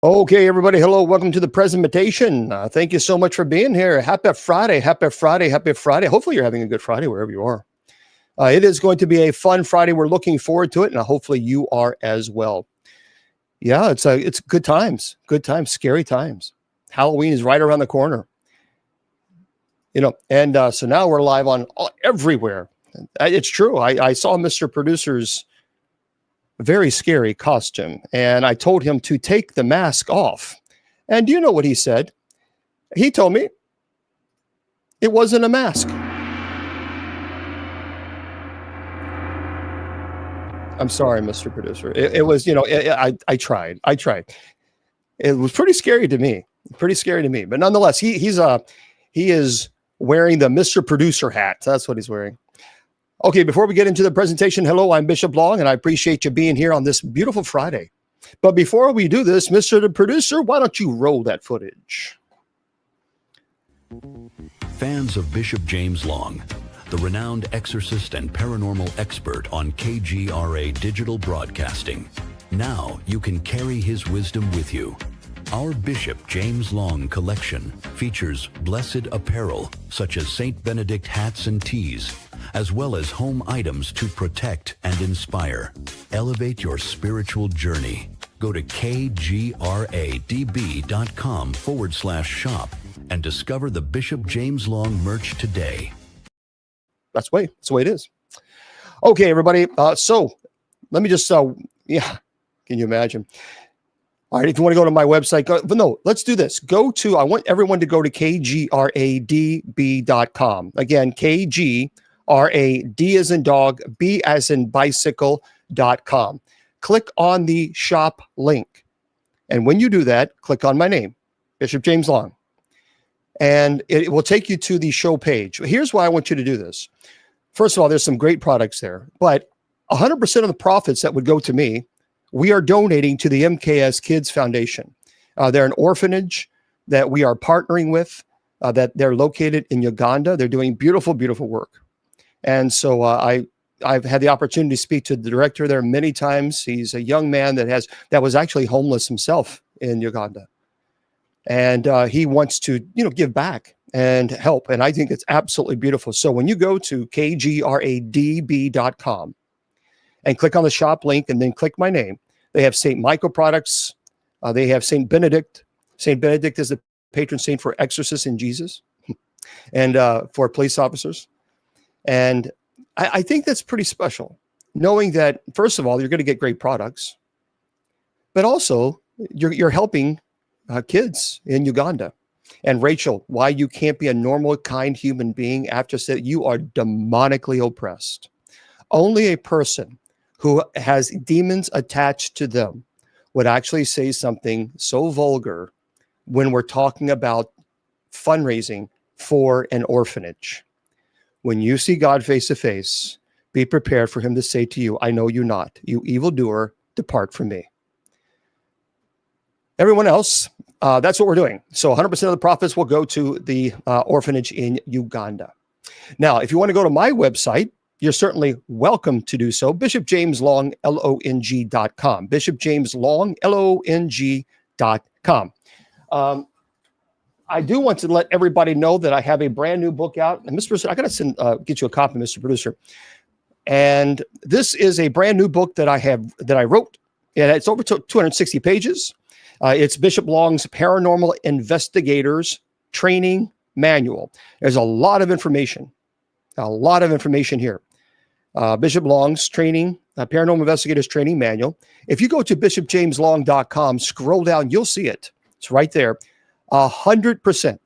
Okay, everybody. Hello. Welcome to the presentation. Thank you so much for being here. Happy Friday. Happy Friday. Happy Friday. Hopefully you're having a good Friday wherever you are. It is going to be a fun Friday. We're looking forward to it. And hopefully you are as well. Yeah, it's good times, scary times. Halloween is right around the corner. And so now we're live on everywhere. It's true. I saw Mr. Producer's very scary costume, and I told him to take the mask off. And do you know what he said? He told me it wasn't a mask. I'm sorry, Mr. Producer. It was, I tried. It was pretty scary to me. But nonetheless, he is wearing the Mr. Producer hat. That's what he's wearing. Okay, before we get into the presentation, hello, I'm Bishop Long, and I appreciate you being here on this beautiful Friday. But before we do this, Mr. Producer, why don't you roll that footage? Fans of Bishop James Long, the renowned exorcist and paranormal expert on KGRA Digital Broadcasting. Now you can carry his wisdom with you. Our Bishop James Long collection features blessed apparel such as St. Benedict hats and tees, as well as home items to protect and inspire. Elevate your spiritual journey. Go to kgradb.com/shop and discover the Bishop James Long merch today. That's the way it is. Okay, everybody. So let me just, can you imagine? All right, if you want to go to my website, let's do this. I want everyone to go to kgradb.com. Again, KGRAD as in dog, B as in bicycle.com. Click on the shop link. And when you do that, click on my name, Bishop James Long. And it will take you to the show page. Here's why I want you to do this. First of all, there's some great products there, but 100% of the profits that would go to me, we are donating to the MKS Kids Foundation. They're an orphanage that we are partnering with, that they're located in Uganda. They're doing beautiful, beautiful work. And so I've had the opportunity to speak to the director there many times. He's a young man that was actually homeless himself in Uganda. And he wants to, give back and help. And I think it's absolutely beautiful. So when you go to kgradb.com and click on the shop link and then click my name, they have St. Michael products. They have St. Benedict. St. Benedict is the patron saint for exorcists in Jesus and for police officers. And I think that's pretty special, knowing that, first of all, you're going to get great products, but also you're helping kids in Uganda. And Rachel, why you can't be a normal, kind human being after that you are demonically oppressed. Only a person who has demons attached to them would actually say something so vulgar when we're talking about fundraising for an orphanage. When you see God face to face, be prepared for him to say to you, I know you not, you evildoer, depart from me. Everyone else, that's what we're doing. So 100% of the profits will go to the orphanage in Uganda. Now, if you want to go to my website, you're certainly welcome to do so. BishopJamesLong.com. BishopJamesLong.com. I do want to let everybody know that I have a brand new book out. And Mr. Producer, I got to get you a copy, Mr. Producer. And this is a brand new book that I wrote. And it's over 260 pages. It's Bishop Long's Paranormal Investigators Training Manual. There's a lot of information here. Bishop Long's Paranormal Investigators Training Manual. If you go to BishopJamesLong.com, scroll down, you'll see it. It's right there. 100%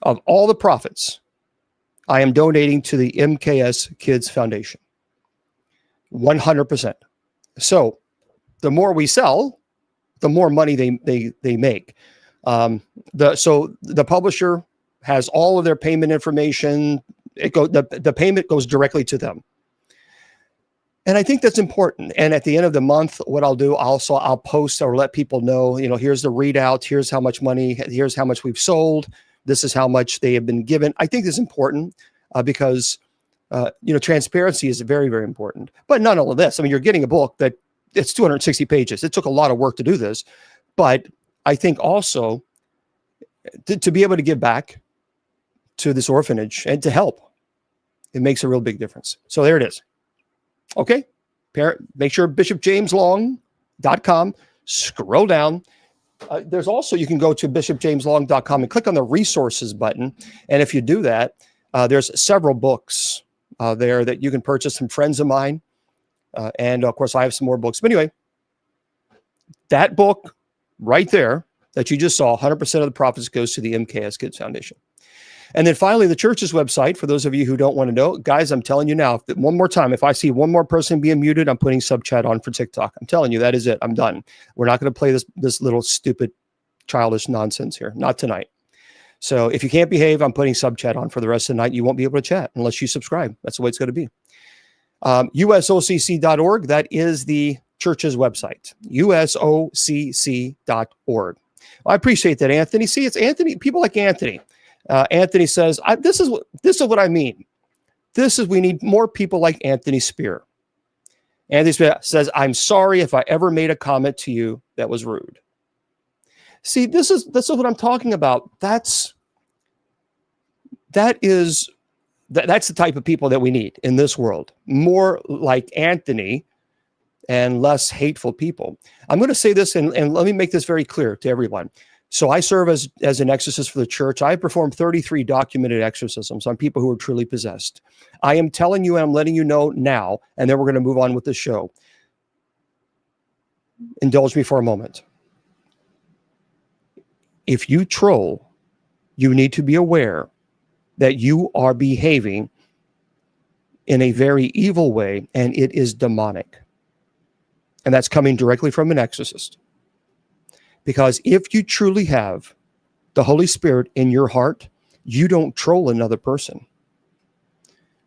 of all the profits I am donating to the MKS Kids Foundation. 100%. So the more we sell, the more money they make. So the publisher has all of their payment information. The payment goes directly to them. And I think that's important. And at the end of the month, what I'll do, I'll post or let people know, here's the readout, here's how much money, here's how much we've sold, this is how much they have been given. I think this is important because, transparency is very, very important. But not all of this. I mean, you're getting a book that it's 260 pages. It took a lot of work to do this, but I think also to be able to give back to this orphanage and to help, it makes a real big difference. So there it is. Okay. Make sure bishopjameslong.com, scroll down. There's also, you can go to bishopjameslong.com and click on the resources button. And if you do that, there's several books there that you can purchase from friends of mine. And of course, I have some more books. But anyway, that book right there that you just saw, 100% of the profits goes to the MKS Kids Foundation. And then finally, the church's website, for those of you who don't want to know, guys, I'm telling you now, one more time, if I see one more person being muted, I'm putting sub chat on for TikTok. I'm telling you, that is it. I'm done. We're not going to play this little stupid childish nonsense here. Not tonight. So if you can't behave, I'm putting sub chat on for the rest of the night. You won't be able to chat unless you subscribe. That's the way it's going to be. usocc.org. That is the church's website. usocc.org. Well, I appreciate that, Anthony. See, it's Anthony. People like Anthony. Anthony says, this is what I mean. We need more people like Anthony Spear. Anthony Spear says, I'm sorry if I ever made a comment to you that was rude. See, this is what I'm talking about. That's the type of people that we need in this world. More like Anthony and less hateful people. I'm going to say this, and let me make this very clear to everyone. So I serve as an exorcist for the church. I performed 33 documented exorcisms on people who were truly possessed. I am telling you, and I'm letting you know now, and then we're going to move on with the show. Indulge me for a moment. If you troll, you need to be aware that you are behaving in a very evil way, and it is demonic. And that's coming directly from an exorcist. Because if you truly have the Holy Spirit in your heart, you don't troll another person.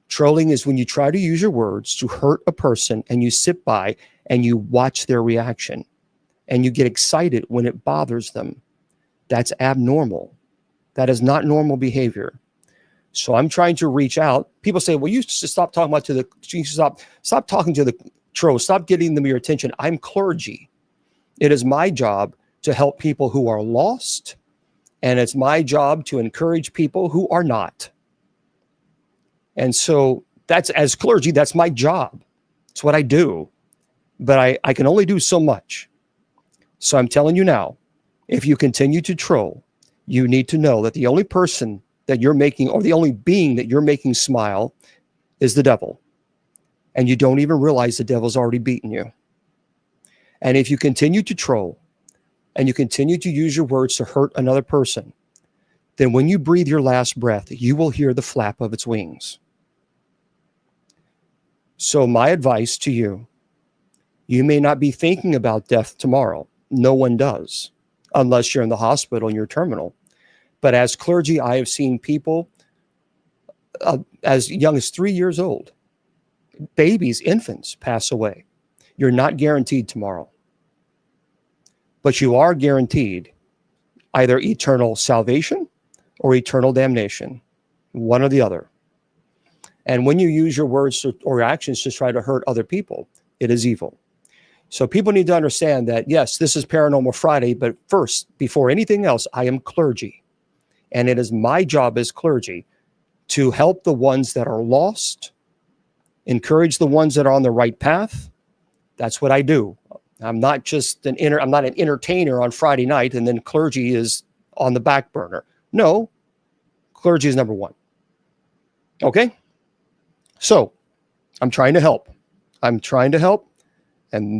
Trolling is when you try to use your words to hurt a person and you sit by and you watch their reaction and you get excited when it bothers them. That's abnormal. That is not normal behavior. So I'm trying to reach out. People say, well, you should stop talking about stop talking to the trolls. Stop getting them your attention. I'm clergy. It is my job to help people who are lost, and it's my job to encourage people who are not. And so that's, as clergy, that's my job. It's what I do. But I can only do so much. So I'm telling you now, if you continue to troll, you need to know that the only person that you're making, or the only being that you're making smile, is the devil. And you don't even realize the devil's already beaten you. And if you continue to troll, and you continue to use your words to hurt another person, then when you breathe your last breath, you will hear the flap of its wings. So my advice to you, you may not be thinking about death tomorrow. No one does, unless you're in the hospital and you're terminal. But as clergy, I have seen people as young as 3 years old, babies, infants, pass away. You're not guaranteed tomorrow. But you are guaranteed either eternal salvation or eternal damnation, one or the other. And when you use your words or actions to try to hurt other people, it is evil. So people need to understand that, yes, this is Paranormal Friday, but first, before anything else, I am clergy. And it is my job as clergy to help the ones that are lost, encourage the ones that are on the right path. That's what I do. I'm not just I'm not an entertainer on Friday night and then clergy is on the back burner. No, clergy is number one. Okay? So I'm trying to help. And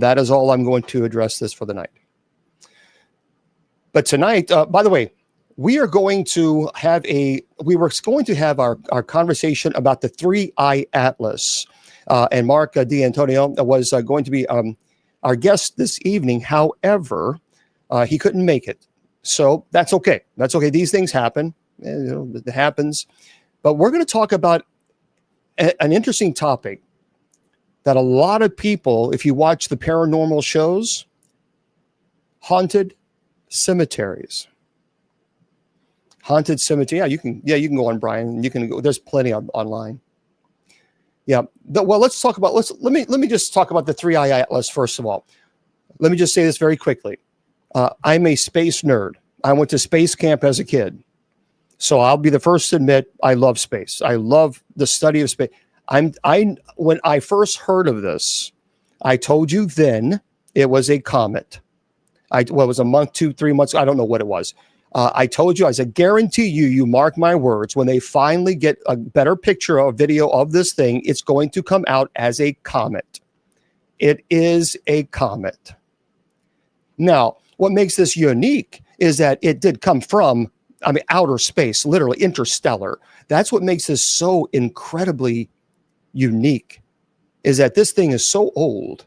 that is all I'm going to address this for the night. But tonight, by the way, we were going to have our conversation about the 3-Eye Atlas. And Mark D'Antonio was going to be our guest this evening. However, he couldn't make it. So that's okay. That's okay. These things happen. It happens. But we're going to talk about an interesting topic that a lot of people, if you watch the paranormal shows, haunted cemeteries. Haunted cemetery. Yeah, you can go on, Brian. You can go. There's plenty online. Yeah. Well, let me just talk about the 3-Eye Atlas first of all. Let me just say this very quickly. I'm a space nerd. I went to space camp as a kid. So I'll be the first to admit I love space. I love the study of space. When I first heard of this, I told you then it was a comet. It was a month, 2-3 months. I don't know what it was. I told you, I said, guarantee you mark my words, when they finally get a better picture or video of this thing, it's going to come out as a comet. It is a comet. Now, what makes this unique is that it did come from, outer space, literally interstellar. That's what makes this so incredibly unique, is that this thing is so old.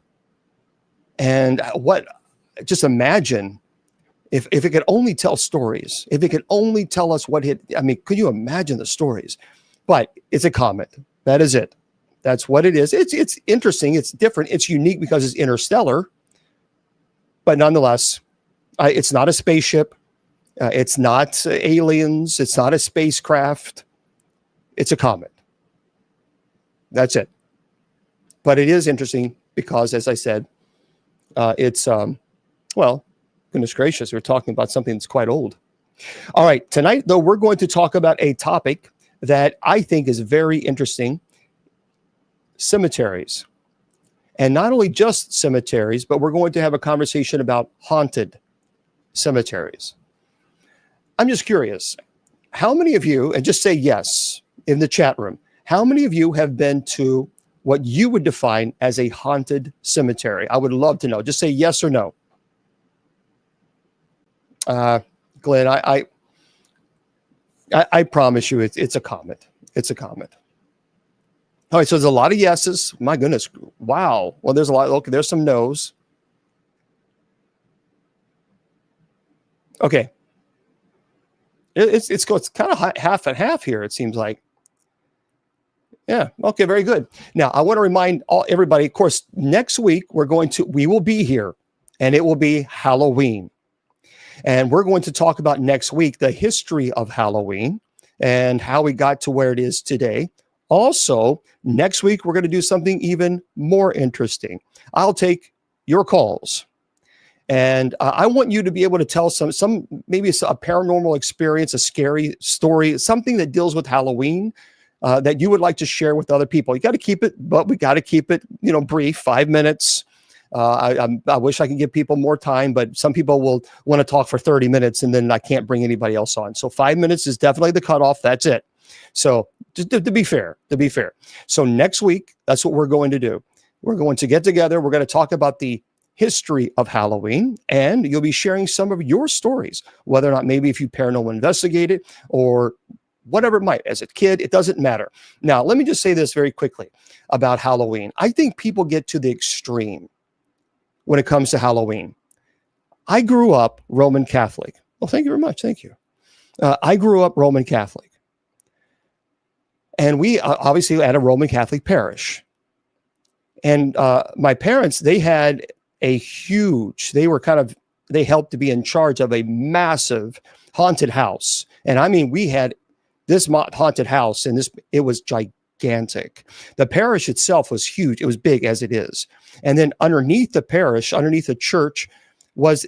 And just imagine if it could only tell stories, if it could only tell us what hit. Could you imagine the stories? But it's a comet. That is it. That's what it is. It's interesting. It's different. It's unique because it's interstellar. But nonetheless, it's not a spaceship. It's not aliens. It's not a spacecraft. It's a comet. That's it. But it is interesting because, as I said, it's, goodness gracious, we're talking about something that's quite old. All right. Tonight, though, we're going to talk about a topic that I think is very interesting: cemeteries. And not only just cemeteries, but we're going to have a conversation about haunted cemeteries. I'm just curious, how many of you, and just say yes in the chat room, how many of you have been to what you would define as a haunted cemetery? I would love to know. Just say yes or no. Glenn, I promise you it's a comet. It's a comet. All right, so there's a lot of yeses. My goodness. Wow. Well, there's a lot. Okay, there's some no's. Okay. It's kind of half and half here, it seems like. Yeah. Okay, very good. Now, I want to remind everybody, of course, next week we will be here, and it will be Halloween. And we're going to talk about next week the history of Halloween and how we got to where it is today. Also, next week, we're going to do something even more interesting. I'll take your calls. And I want you to be able to tell some maybe it's a paranormal experience, a scary story, something that deals with Halloween that you would like to share with other people. You got to keep it, but we got to keep it, brief, 5 minutes. I wish I could give people more time, but some people will want to talk for 30 minutes and then I can't bring anybody else on. So 5 minutes is definitely the cutoff. That's it. So just to be fair. So next week, that's what we're going to do. We're going to get together. We're going to talk about the history of Halloween, and you'll be sharing some of your stories, whether or not maybe if you paranormal investigated or whatever it might. As a kid, it doesn't matter. Now, let me just say this very quickly about Halloween. I think people get to the extreme when it comes to Halloween. I grew up Roman Catholic. Well, thank you very much. Thank you. I grew up Roman Catholic. And we obviously had a Roman Catholic parish. And my parents, they had they helped to be in charge of a massive haunted house. And we had this haunted house, and it was gigantic. The parish itself was huge. It was big as it is. And then underneath the parish, underneath the church, it was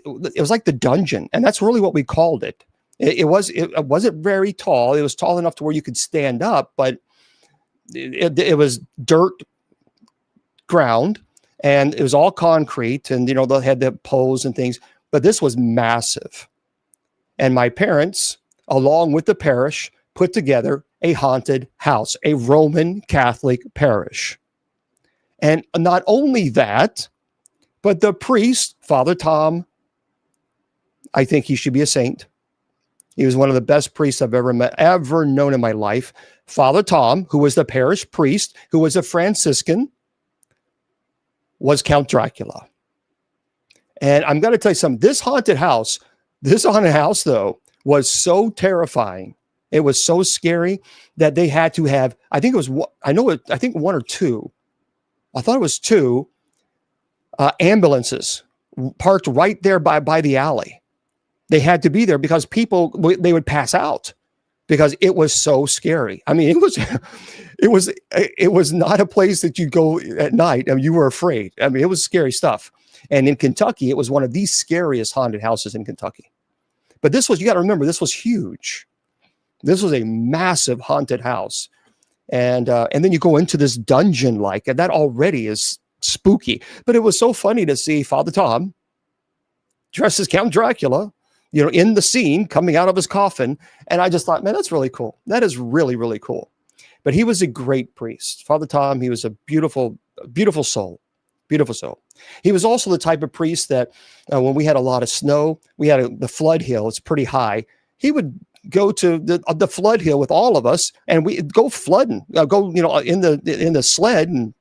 like the dungeon. And that's really what we called it. It wasn't very tall. It was tall enough to where you could stand up, but it was dirt ground, and it was all concrete, and they had the poles and things, but this was massive. And my parents, along with the parish, put together a haunted house, a Roman Catholic parish. And not only that, but the priest, Father Tom, I think he should be a saint. He was one of the best priests I've ever known in my life. Father Tom, who was the parish priest, who was a Franciscan, was Count Dracula. And I'm going to tell you something. This haunted house, though, was so terrifying. It was so scary that they had to have, I think one or two. I thought it was two ambulances parked right there by the alley. They had to be there because they would pass out because it was so scary. It was not a place that you go at night and you were afraid. It was scary stuff. And in Kentucky, it was one of the scariest haunted houses in Kentucky. But this was, you got to remember, this was huge. This was a massive haunted house. And then you go into this dungeon like, and that already is spooky. But it was so funny to see Father Tom dressed as Count Dracula, in the scene coming out of his coffin. And I just thought, man, that's really cool. That is really, really cool. But he was a great priest. Father Tom, he was a beautiful, beautiful soul. Beautiful soul. He was also the type of priest that when we had a lot of snow, we had the flood hill. It's pretty high. He would go to the flood hill with all of us, and we go flooding, in the sled and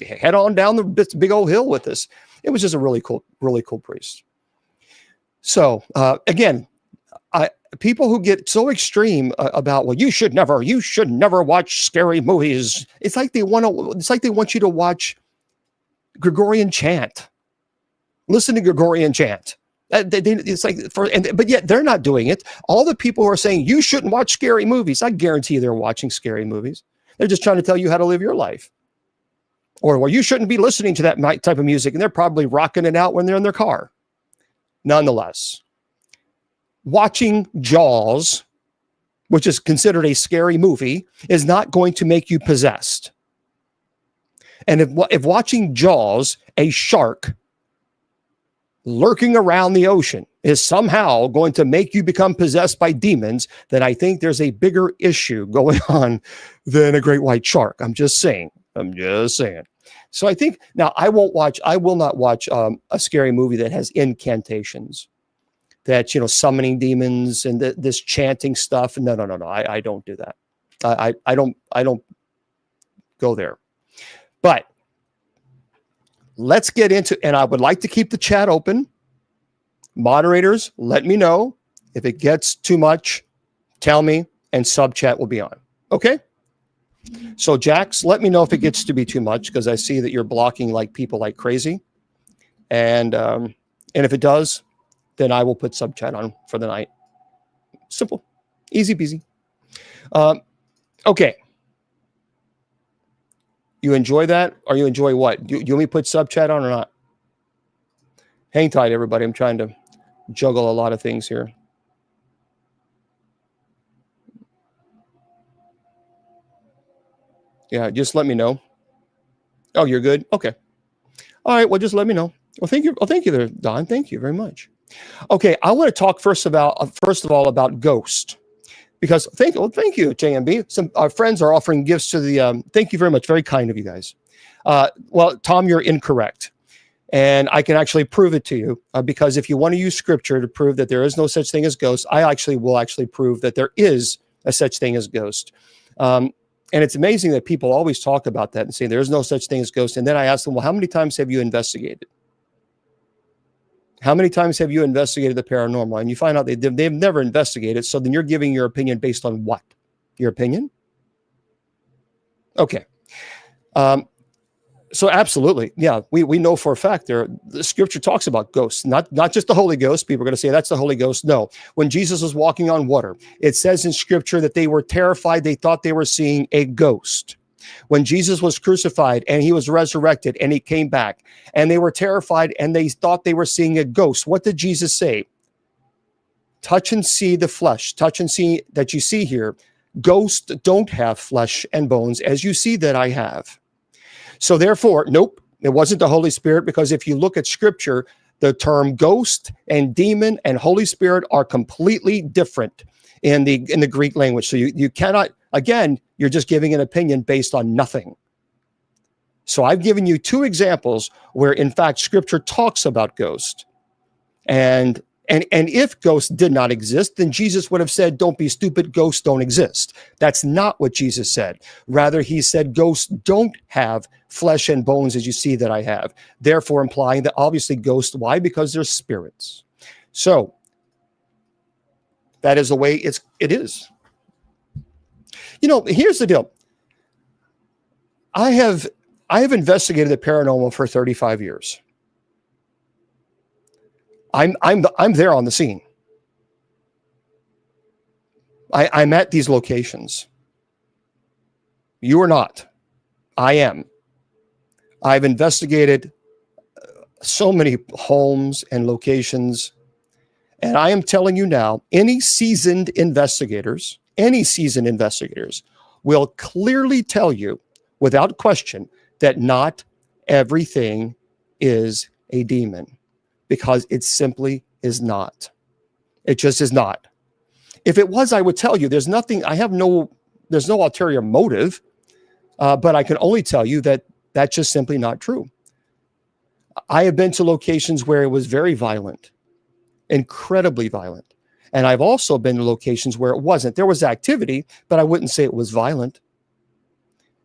head on down the big old hill with us. It was just a really cool priest. So again, people who get so extreme about, well, you should never watch scary movies. It's like they want you to watch Gregorian chant. Listen to Gregorian chant. It's like but yet they're not doing it. All the people who are saying you shouldn't watch scary movies, I guarantee they're watching scary movies. They're just trying to tell you how to live your life. Or, well, you shouldn't be listening to that type of music, and they're probably rocking it out when they're in their car. Nonetheless, watching Jaws, which is considered a scary movie, is not going to make you possessed. And if watching Jaws, a shark lurking around the ocean, is somehow going to make you become possessed by demons, then I think there's a bigger issue going on than a great white shark. I'm just saying. So I think now I will not watch a scary movie that has incantations, that, summoning demons and this chanting stuff. No. I don't do that. I don't go there. But let's get into, and I would like to keep the chat open. Moderators, let me know if it gets too much. Tell me, and sub chat will be on. Okay. So Jax, let me know if it gets to be too much, because I see that you're blocking people like crazy. And if it does, then I will put sub chat on for the night. Simple, easy peasy. Okay. You enjoy that, or you enjoy what? Do you want me to put sub chat on or not? Hang tight, everybody. I'm trying to juggle a lot of things here. Yeah, just let me know. Oh, you're good? Okay. All right, well, just let me know. Well, thank you. Oh, thank you there, Don. Thank you very much. Okay, I want to talk first of all about ghost. Because thank you, JMB. Some our friends are offering gifts to the. Thank you very much. Very kind of you guys. Well, Tom, you're incorrect, and I can actually prove it to you. Because if you want to use scripture to prove that there is no such thing as ghosts, I will prove that there is a such thing as ghost. And it's amazing that people always talk about that and say there is no such thing as ghost. And then I ask them, well, how many times have you investigated? How many times have you investigated the paranormal? And you find out they've never investigated. So then you're giving your opinion based on what? Your opinion? Okay. So absolutely. Yeah, we know for a fact the scripture talks about ghosts, not just the Holy Ghost. People are going to say that's the Holy Ghost. No. When Jesus was walking on water, it says in scripture that they were terrified. They thought they were seeing a ghost. When Jesus was crucified and he was resurrected and he came back, and they were terrified and they thought they were seeing a ghost. What did Jesus say? Touch and see the flesh. Touch and see that you see here. Ghosts don't have flesh and bones as you see that I have. So therefore, nope, it wasn't the Holy Spirit, because if you look at scripture, the term ghost and demon and Holy Spirit are completely different in the Greek language. So you cannot, again, you're just giving an opinion based on nothing. So I've given you two examples where, in fact, scripture talks about ghost. And if ghosts did not exist, then Jesus would have said, don't be stupid, ghosts don't exist. That's not what Jesus said. Rather, he said ghosts don't have flesh and bones as you see that I have. Therefore, implying that obviously ghosts, why? Because they're spirits. So that is the way it is. Here's the deal. I have investigated the paranormal for 35 years. I'm there on the scene. I'm at these locations. You are not. I am. I've investigated so many homes and locations. And I am telling you now, any seasoned investigators will clearly tell you without question that not everything is a demon, because it simply is not. It just is not. If it was, I would tell you. There's no ulterior motive, but I can only tell you that that's just simply not true. I have been to locations where it was very violent, incredibly violent. And I've also been to locations where it wasn't. There was activity, but I wouldn't say it was violent.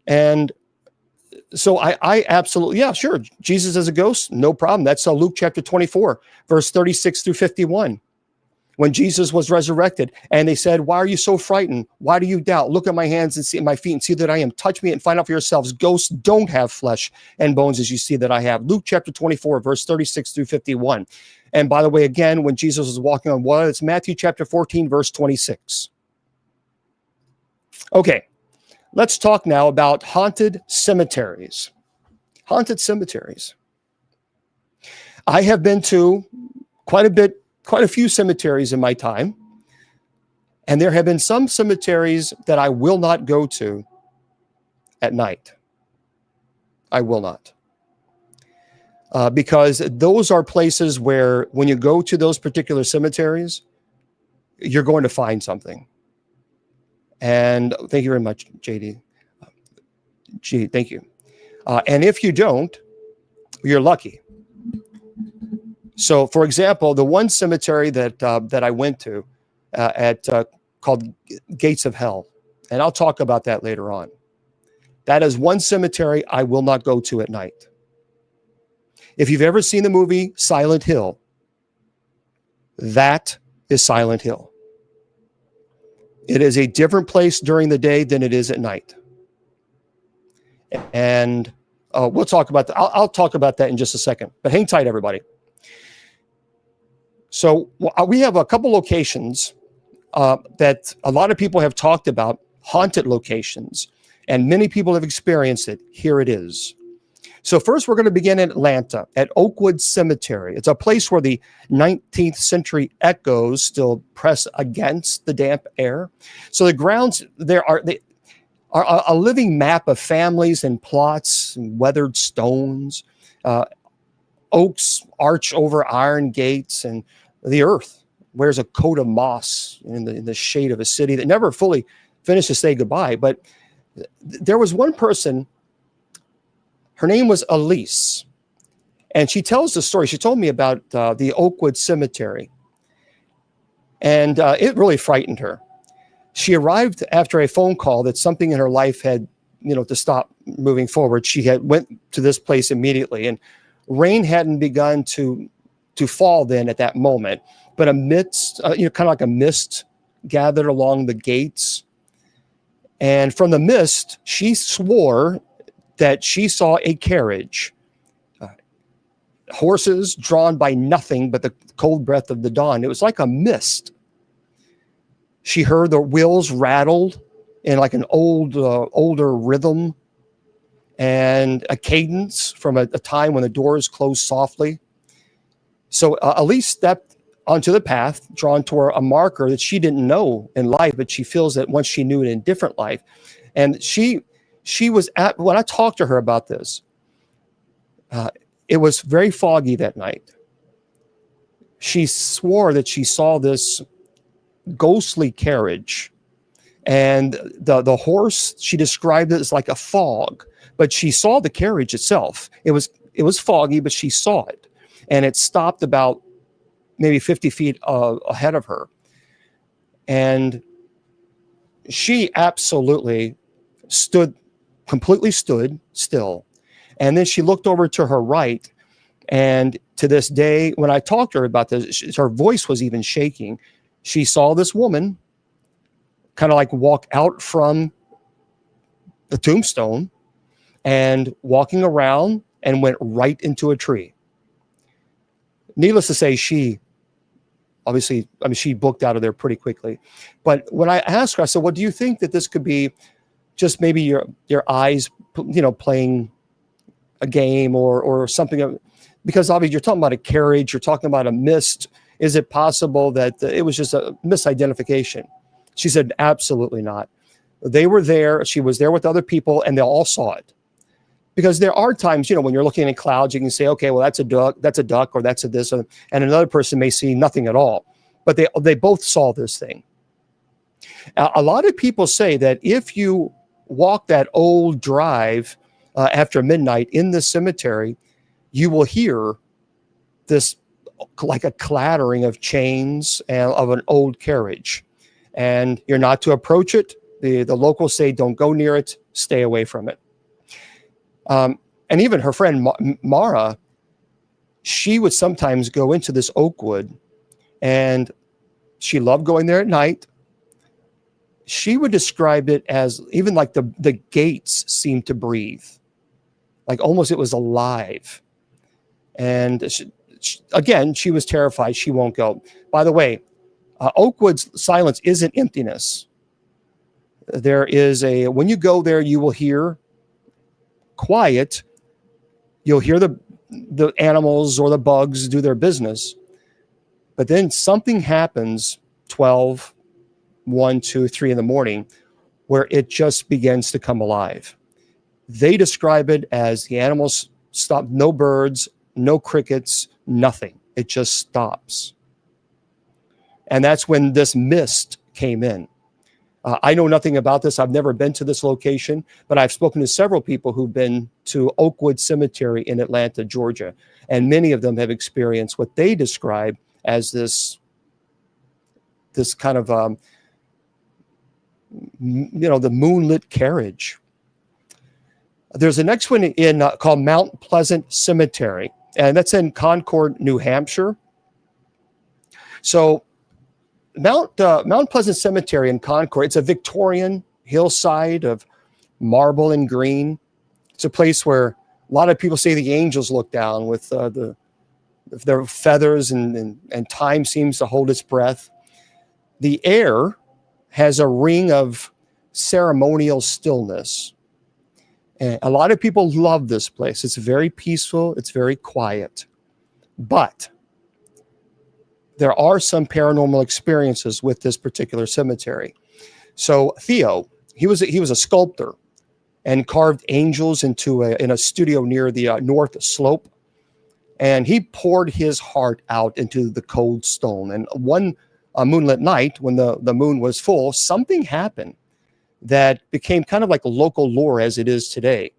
And so I absolutely, yeah, sure. Jesus as a ghost, no problem. That's Luke chapter 24, verse 36 through 51. When Jesus was resurrected and they said, why are you so frightened? Why do you doubt? Look at my hands and see my feet and see that I am. Touch me and find out for yourselves. Ghosts don't have flesh and bones as you see that I have. Luke chapter 24, verse 36 through 51. And by the way, again, when Jesus was walking on water, it's Matthew chapter 14, verse 26. Okay, let's talk now about haunted cemeteries. Haunted cemeteries. I have been to quite a few cemeteries in my time. And there have been some cemeteries that I will not go to at night. I will not. Because those are places where when you go to those particular cemeteries, you're going to find something. And thank you very much, JD. Gee, thank you. And if you don't, you're lucky. So, for example, the one cemetery that I went to called Gates of Hell, and I'll talk about that later on. That is one cemetery I will not go to at night. If you've ever seen the movie Silent Hill, that is Silent Hill. It is a different place during the day than it is at night. And we'll talk about that. I'll talk about that in just a second, but hang tight, everybody. So we have a couple locations that a lot of people have talked about, haunted locations, and many people have experienced it. Here it is. So first, we're going to begin in Atlanta at Oakwood Cemetery. It's a place where the 19th century echoes still press against the damp air. So the grounds there are a living map of families and plots and weathered stones. Oaks arch over iron gates, and the earth wears a coat of moss in the shade of a city that never fully finished to say goodbye. But there was one person, her name was Elise, and she tells the story. She told me about the Oakwood Cemetery, and it really frightened her. She arrived after a phone call that something in her life had, to stop moving forward. She had went to this place immediately, and rain hadn't begun to fall then at that moment, but amidst, kind of like a mist gathered along the gates. And from the mist, she swore that she saw a carriage, horses drawn by nothing but the cold breath of the dawn. It was like a mist. She heard the wheels rattled in like an older rhythm, and a cadence from a time when the doors closed softly. So Elise stepped onto the path, drawn toward a marker that she didn't know in life, but she feels that once she knew it in different life. And she was when I talked to her about this, it was very foggy that night. She swore that she saw this ghostly carriage, and the horse, she described it as like a fog, but she saw the carriage itself. It was foggy, but she saw it, and it stopped about maybe 50 feet ahead of her. And she absolutely completely stood still. And then she looked over to her right. And to this day, when I talked to her about this, her voice was even shaking. She saw this woman kind of like walk out from the tombstone and walking around and went right into a tree. Needless to say, she booked out of there pretty quickly. But when I asked her, I said, "Well, do you think that this could be just maybe your eyes, playing a game or something?" because obviously you're talking about a carriage, you're talking about a mist. Is it possible that it was just a misidentification? She said, absolutely not. They were there. She was there with other people, and they all saw it. Because there are times, when you're looking at clouds, you can say, okay, well, that's a duck, or that's a this, and another person may see nothing at all. But they both saw this thing. A lot of people say that if you walk that old drive after midnight in the cemetery, you will hear this like a clattering of chains and of an old carriage. And you're not to approach it. The locals say, don't go near it, stay away from it. And even her friend Mara, she would sometimes go into this oak wood, and she loved going there at night. She would describe it as even like the gates seemed to breathe, like almost it was alive. And again, she was terrified. She won't go. By the way, Oakwood's silence isn't emptiness. There is when you go there, you will hear quiet. You'll hear the animals or the bugs do their business. But then something happens 12, 1, 2, 3 in the morning where it just begins to come alive. They describe it as the animals stop, no birds, no crickets, nothing. It just stops. And that's when this mist came in. I know nothing about this. I've never been to this location, but I've spoken to several people who've been to Oakwood Cemetery in Atlanta, Georgia, and many of them have experienced what they describe as this kind of, the moonlit carriage. There's a next one called Mount Pleasant Cemetery, and that's in Concord, New Hampshire. So Mount Pleasant Cemetery in Concord, it's a Victorian hillside of marble and green. It's a place where a lot of people say the angels look down with their feathers, and time seems to hold its breath. The air has a ring of ceremonial stillness. And a lot of people love this place. It's very peaceful. It's very quiet. But there are some paranormal experiences with this particular cemetery. So Theo, he was a sculptor and carved angels in a studio near the north slope. And he poured his heart out into the cold stone. And one moonlit night, when the moon was full, something happened that became kind of like local lore as it is today.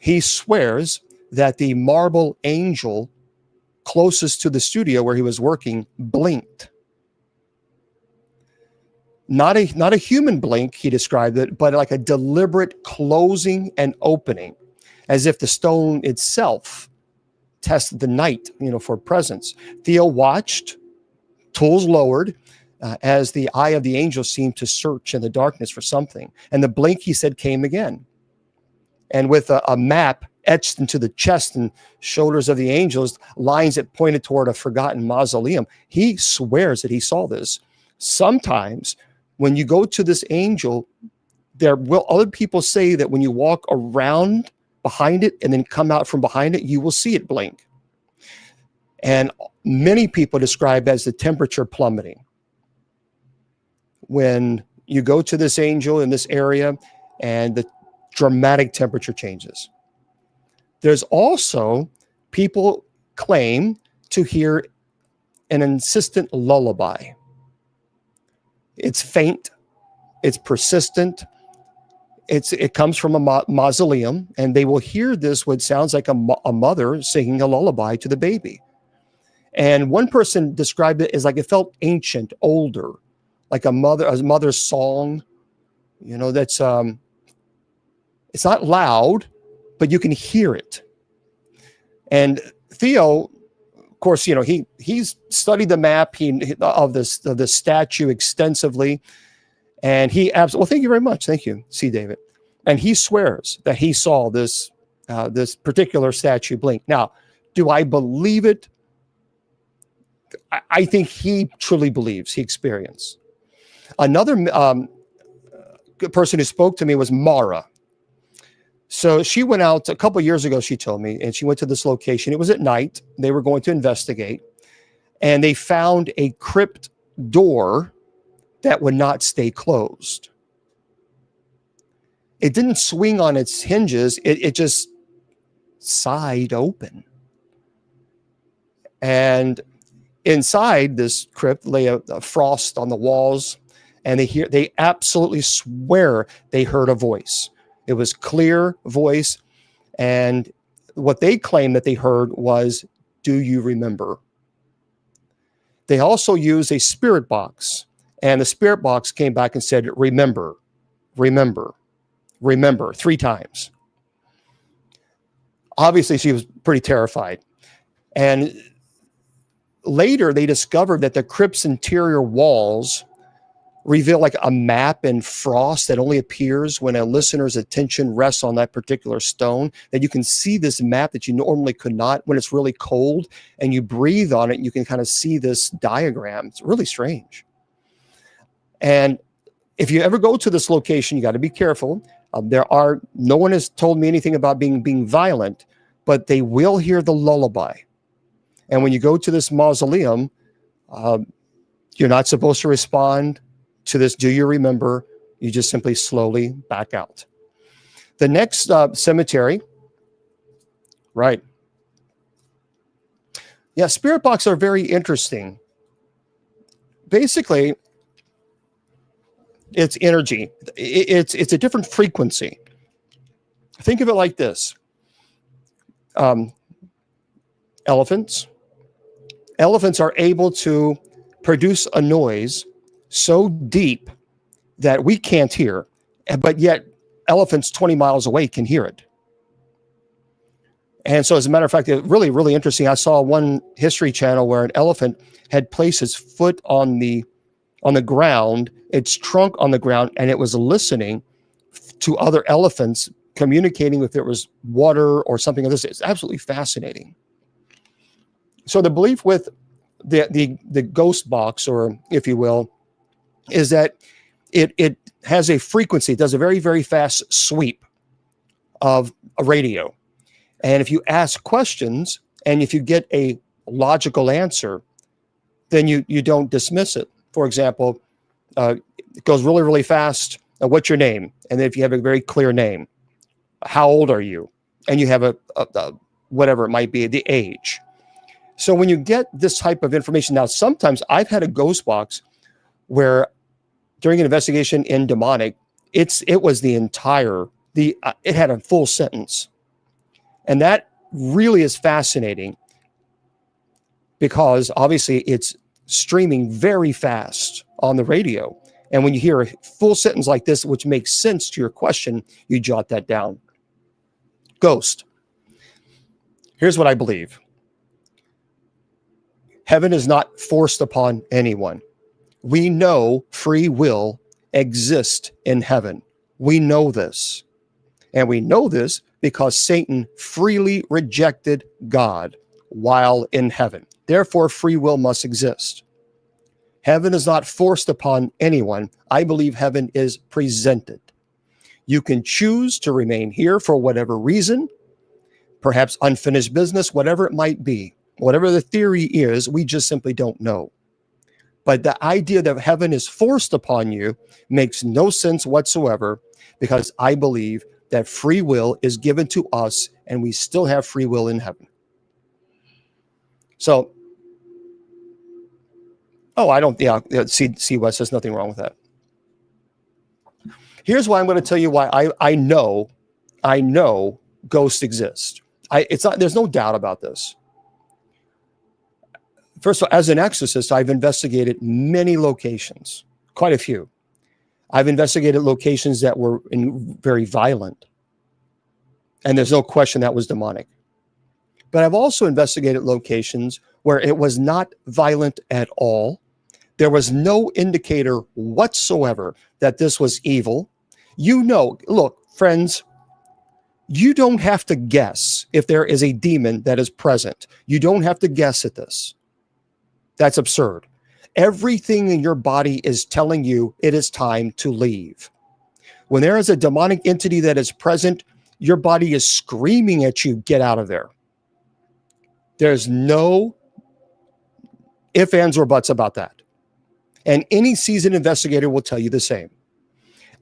He swears that the marble angel closest to the studio where he was working blinked. Not a human blink, he described it, but like a deliberate closing and opening, as if the stone itself tested the night, for presence. Theo watched, tools lowered, as the eye of the angel seemed to search in the darkness for something. And the blink, he said, came again. And with a map etched into the chest and shoulders of the angels, lines that pointed toward a forgotten mausoleum, he swears that he saw this. Sometimes when you go to this angel, other people say that when you walk around behind it and then come out from behind it, you will see it blink. And many people describe as the temperature plummeting. When you go to this angel in this area and the dramatic temperature changes. There's also people claim to hear an insistent lullaby. It's faint, it's persistent, it comes from a mausoleum, and they will hear this, what sounds like a mother singing a lullaby to the baby. And one person described it as like it felt ancient, older, like a mother's song. That's it's not loud, but you can hear it. And Theo, of course, he's studied the map of the statue extensively, and well, thank you very much, thank you, C. David. And he swears that he saw this particular statue blink. Now, do I believe it? I think he truly believes he experienced. Another person who spoke to me was Mara. So she went out a couple of years ago, she told me, and she went to this location. It was at night. They were going to investigate, and they found a crypt door that would not stay closed. It didn't swing on its hinges. It just side open. And inside this crypt lay a frost on the walls, and they absolutely swear they heard a voice. It was clear voice, and what they claimed that they heard was, "Do you remember?" They also used a spirit box, and the spirit box came back and said, "Remember, remember, remember," 3 times. Obviously, she was pretty terrified. And later, they discovered that the crypt's interior walls reveal like a map in frost that only appears when a listener's attention rests on that particular stone, that you can see this map that you normally could not when it's really cold, and you breathe on it, and you can kind of see this diagram. It's really strange. And if you ever go to this location, you got to be careful. No one has told me anything about being violent, but they will hear the lullaby. And when you go to this mausoleum, you're not supposed to respond to this, "Do you remember?" You just simply slowly back out. The next cemetery, right? Yeah, spirit box are very interesting. Basically, it's energy. It's a different frequency. Think of it like this. Elephants are able to produce a noise so deep that we can't hear, but yet elephants 20 miles away can hear it. And so, as a matter of fact, it's really, really interesting. I saw one History Channel where an elephant had placed its foot on the ground, its trunk on the ground, and it was listening to other elephants communicating if there was water or something of this. It's absolutely fascinating. So the belief with the ghost box, or if you will, is that it has a frequency. It does a very, very fast sweep of a radio. And if you ask questions and if you get a logical answer, then you don't dismiss it. For example, it goes really, really fast. What's your name? And then if you have a very clear name, how old are you? And you have a whatever it might be, the age. So when you get this type of information, now sometimes I've had a ghost box where during an investigation in demonic, it was it had a full sentence. And that really is fascinating because obviously it's streaming very fast on the radio. And when you hear a full sentence like this, which makes sense to your question, you jot that down. Ghost. Here's what I believe. Heaven is not forced upon anyone. We know free will exists in heaven. We know this. And we know this because Satan freely rejected God while in heaven. Therefore, free will must exist. Heaven is not forced upon anyone. I believe heaven is presented. You can choose to remain here for whatever reason, perhaps unfinished business, whatever it might be. Whatever the theory is, we just simply don't know. But the idea that heaven is forced upon you makes no sense whatsoever, because I believe that free will is given to us and we still have free will in heaven. So, see, Wes, there's nothing wrong with that. Here's why I'm going to tell you why I know ghosts exist. There's no doubt about this. First of all, as an exorcist, I've investigated many locations, quite a few. I've investigated locations that were very violent, and there's no question that was demonic. But I've also investigated locations where it was not violent at all. There was no indicator whatsoever that this was evil. Look, friends, you don't have to guess if there is a demon that is present. You don't have to guess at this. That's absurd. Everything in your body is telling you it is time to leave. When there is a demonic entity that is present, your body is screaming at you, get out of there. There's no ifs, ands, or buts about that. And any seasoned investigator will tell you the same.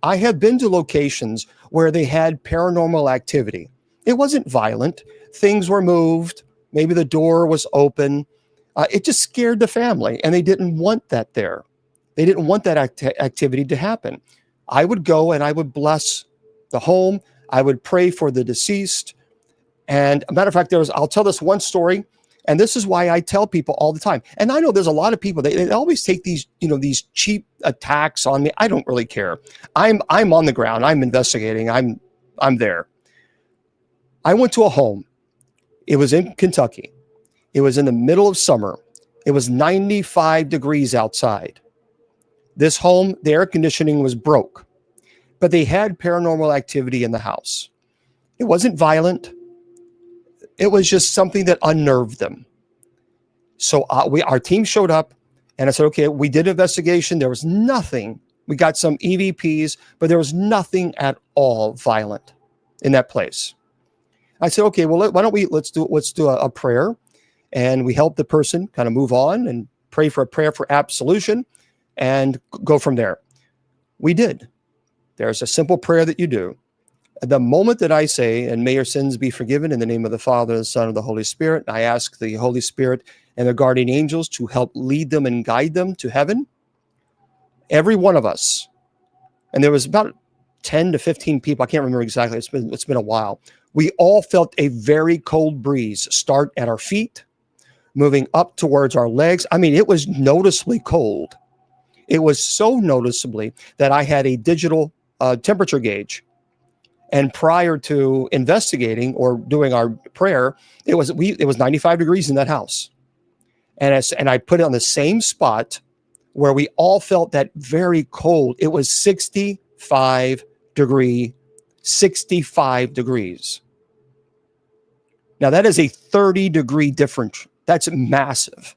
I have been to locations where they had paranormal activity. It wasn't violent. Things were moved. Maybe the door was open. It just scared the family, and they didn't want that there. They didn't want that activity to happen. I would go and I would bless the home. I would pray for the deceased. And a matter of fact, I'll tell this one story. And this is why I tell people all the time. And I know there's a lot of people, they always take these, these cheap attacks on me. I don't really care. I'm on the ground. I'm investigating. I'm there. I went to a home. It was in Kentucky. It was in the middle of summer. It was 95 degrees outside. This home, the air conditioning was broke, but they had paranormal activity in the house. It wasn't violent. It was just something that unnerved them. So our team showed up, and I said, okay, we did investigation. There was nothing. We got some EVPs, but there was nothing at all violent in that place. I said, okay, well, why don't let's do a prayer, and we help the person kind of move on and pray for a prayer for absolution and go from there. We did. There's a simple prayer that you do. The moment that I say, and may your sins be forgiven in the name of the Father, the Son, and the Holy Spirit, I ask the Holy Spirit and the guardian angels to help lead them and guide them to heaven. Every one of us, and there was about 10 to 15 people, I can't remember exactly, it's been a while. We all felt a very cold breeze start at our feet, moving up towards our legs. I mean, it was noticeably cold. It was so noticeably that I had a digital temperature gauge. And prior to investigating or doing our prayer, it was 95 degrees in that house. And I put it on the same spot where we all felt that very cold. It was 65 degrees. Now that is a 30-degree difference. That's massive.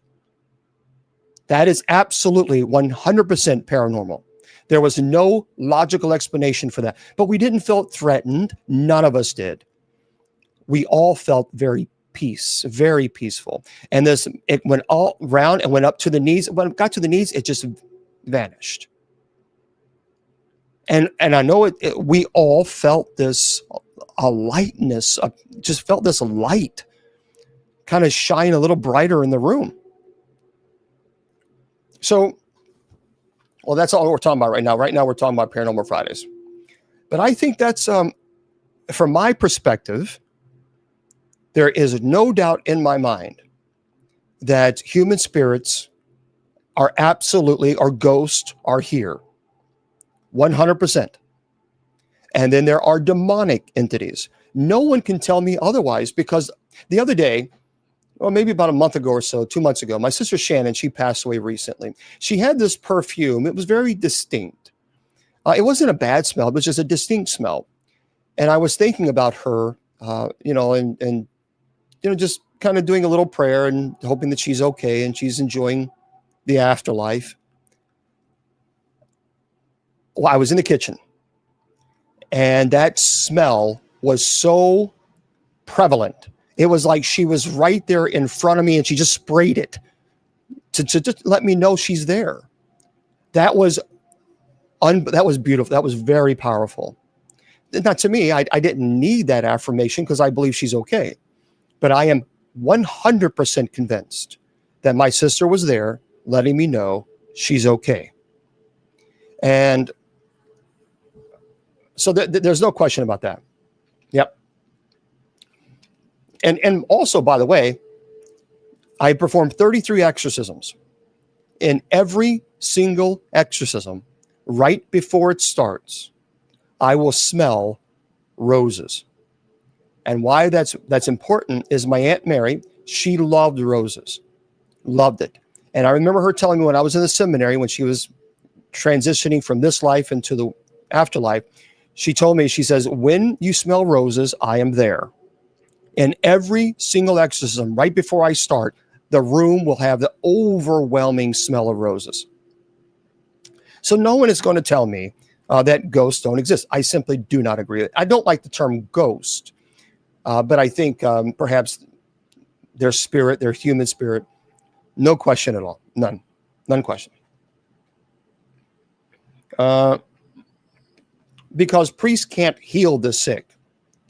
That is absolutely 100% paranormal. There was no logical explanation for that. But we didn't feel threatened. None of us did. We all felt very peaceful. And it went all around and went up to the knees. When it got to the knees, it just vanished. And I know we all felt this, a lightness, just felt this light kind of shine a little brighter in the room. So, well, that's all we're talking about right now. Right now, we're talking about Paranormal Fridays. But I think that's, from my perspective, there is no doubt in my mind that human spirits are absolutely, or ghosts are here. 100%. And then there are demonic entities. No one can tell me otherwise, because the other day, well, maybe about a month ago or so, 2 months ago, my sister Shannon, she passed away recently. She had this perfume. It was very distinct. It wasn't a bad smell. It was just a distinct smell. And I was thinking about her, and just kind of doing a little prayer and hoping that she's okay and she's enjoying the afterlife. Well, I was in the kitchen, and that smell was so prevalent. It was like she was right there in front of me, and she just sprayed it to just let me know she's there. That was beautiful. That was very powerful. Now, to me, I didn't need that affirmation because I believe she's okay. But I am 100% convinced that my sister was there letting me know she's okay. And so there's no question about that. Yep. And also, by the way, I performed 33 exorcisms. In every single exorcism, right before it starts, I will smell roses. And why that's important is my Aunt Mary, she loved roses, loved it. And I remember her telling me when I was in the seminary, when she was transitioning from this life into the afterlife, she told me, she says, when you smell roses, I am there. In every single exorcism, right before I start, the room will have the overwhelming smell of roses. So no one is going to tell me, that ghosts don't exist. I simply do not agree. I don't like the term ghost, but I think perhaps their spirit, their human spirit, no question at all. None question. Because priests can't heal the sick.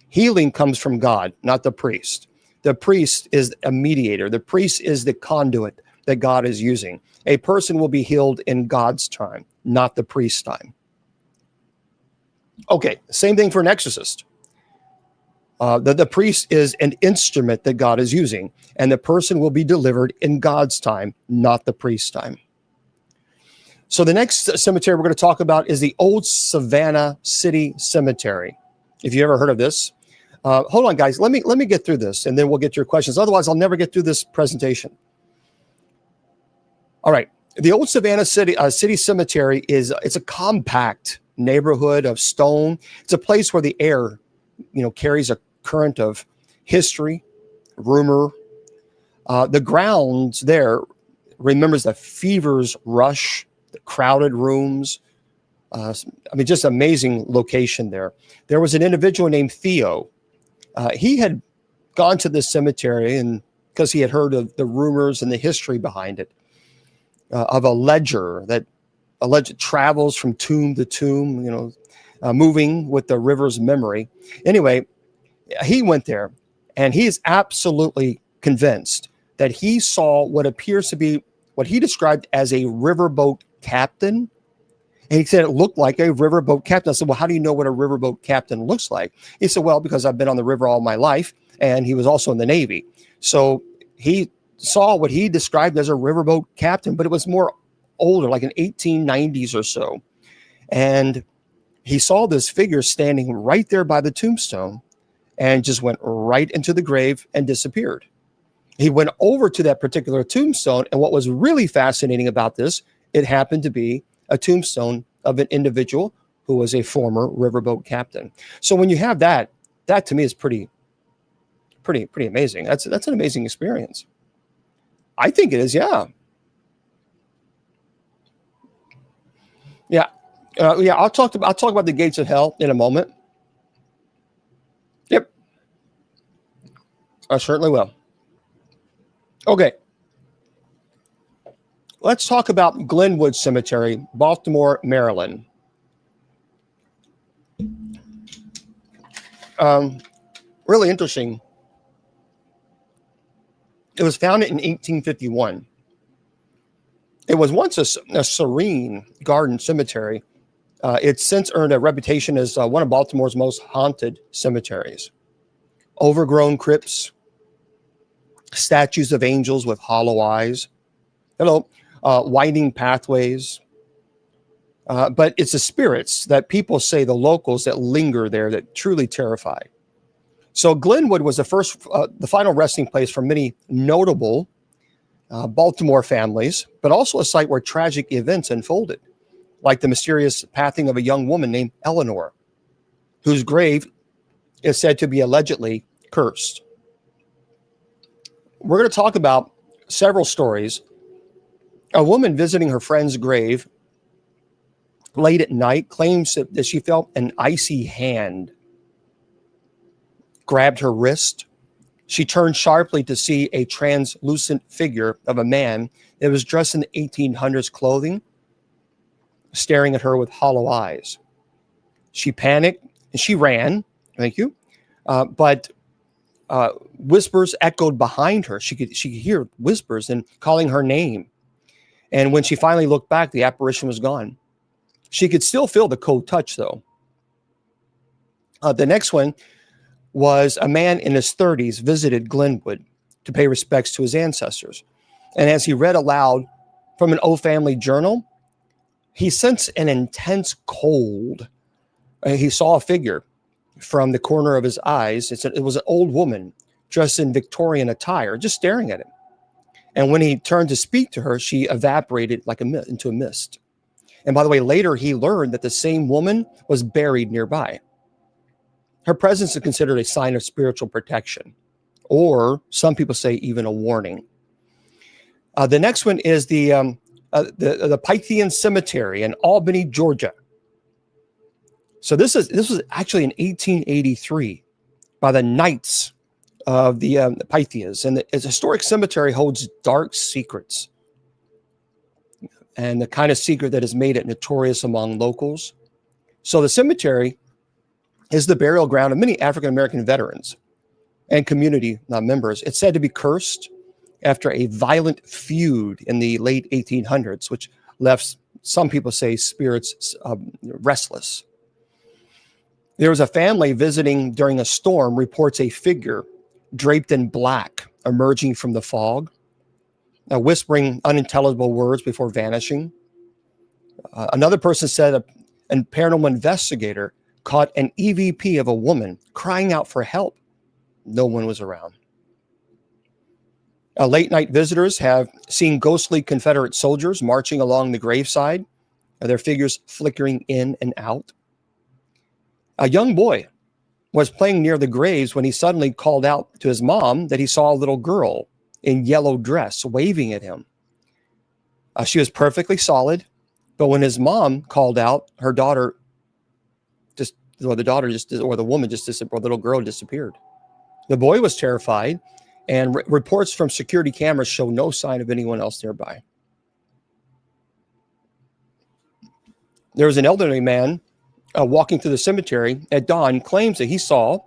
Healing comes from God, not the priest. The priest is a mediator. The priest is the conduit that God is using. A person will be healed in God's time, not the priest's time. Okay, same thing for an exorcist. The priest is an instrument that God is using, and the person will be delivered in God's time, not the priest's time. So the next cemetery we're going to talk about is the Old Savannah City Cemetery. If you ever heard of this, hold on, guys. Let me get through this, and then we'll get to your questions. Otherwise, I'll never get through this presentation. All right, the Old Savannah City Cemetery it's a compact neighborhood of stone. It's a place where the air, carries a current of history, rumor. The grounds there remembers the fever's rush, the crowded rooms. Just amazing location there. There was an individual named Theo. He had gone to this cemetery and because he had heard of the rumors and the history behind it, of a ledger that alleged travels from tomb to tomb, moving with the river's memory. Anyway, he went there and he is absolutely convinced that he saw what appears to be what he described as a riverboat captain. And he said it looked like a riverboat captain. I said, well, how do you know what a riverboat captain looks like? He said, well, because I've been on the river all my life, and he was also in the Navy. So he saw what he described as a riverboat captain, but it was more older, like in 1890s or so. And he saw this figure standing right there by the tombstone and just went right into the grave and disappeared. He went over to that particular tombstone, and what was really fascinating about this, it happened to be a tombstone of an individual who was a former riverboat captain. So when you have that to me is pretty amazing. That's an amazing experience. I think it is. Yeah. I'll talk about the gates of hell in a moment. Yep. I certainly will. Okay. Let's talk about Glenwood Cemetery, Baltimore, Maryland. Really interesting. It was founded in 1851. It was once a serene garden cemetery. It's since earned a reputation as one of Baltimore's most haunted cemeteries. Overgrown crypts, statues of angels with hollow eyes. Winding pathways. But it's the spirits that people say, the locals that linger there, that truly terrify. So Glenwood was the final resting place for many notable Baltimore families, but also a site where tragic events unfolded, like the mysterious passing of a young woman named Eleanor, whose grave is said to be allegedly cursed. We're going to talk about several stories. A woman visiting her friend's grave late at night claims that she felt an icy hand grabbed her wrist. She turned sharply to see a translucent figure of a man that was dressed in the 1800s clothing, staring at her with hollow eyes. She panicked and she ran. Thank you. But whispers echoed behind her. She could hear whispers and calling her name. And when she finally looked back, the apparition was gone. She could still feel the cold touch, though. The next one was a man in his 30s visited Glenwood to pay respects to his ancestors. And as he read aloud from an old family journal, he sensed an intense cold. He saw a figure from the corner of his eyes. It was an old woman dressed in Victorian attire, just staring at him. And when he turned to speak to her, she evaporated like into a mist. And by the way, later he learned that the same woman was buried nearby. Her presence is considered a sign of spiritual protection, or some people say even a warning. The next one is the Pythian Cemetery in Albany, Georgia. So this was actually in 1883 by the Knights of the Pythias, and the historic cemetery holds dark secrets, and the kind of secret that has made it notorious among locals. So the cemetery is the burial ground of many African American veterans and community members. It's said to be cursed after a violent feud in the late 1800s, which left, some people say, spirits restless. There was a family visiting during a storm, reports a figure draped in black emerging from the fog, whispering unintelligible words before vanishing. Another person said a paranormal investigator caught an EVP of a woman crying out for help. No one was around. Late night visitors have seen ghostly Confederate soldiers marching along the graveside, their figures flickering in and out. A young boy was playing near the graves when he suddenly called out to his mom that he saw a little girl in yellow dress waving at him. She was perfectly solid, but when his mom called out, her daughter the little girl disappeared. The boy was terrified, and reports from security cameras show no sign of anyone else nearby. There was an elderly man walking through the cemetery at dawn, claims that he saw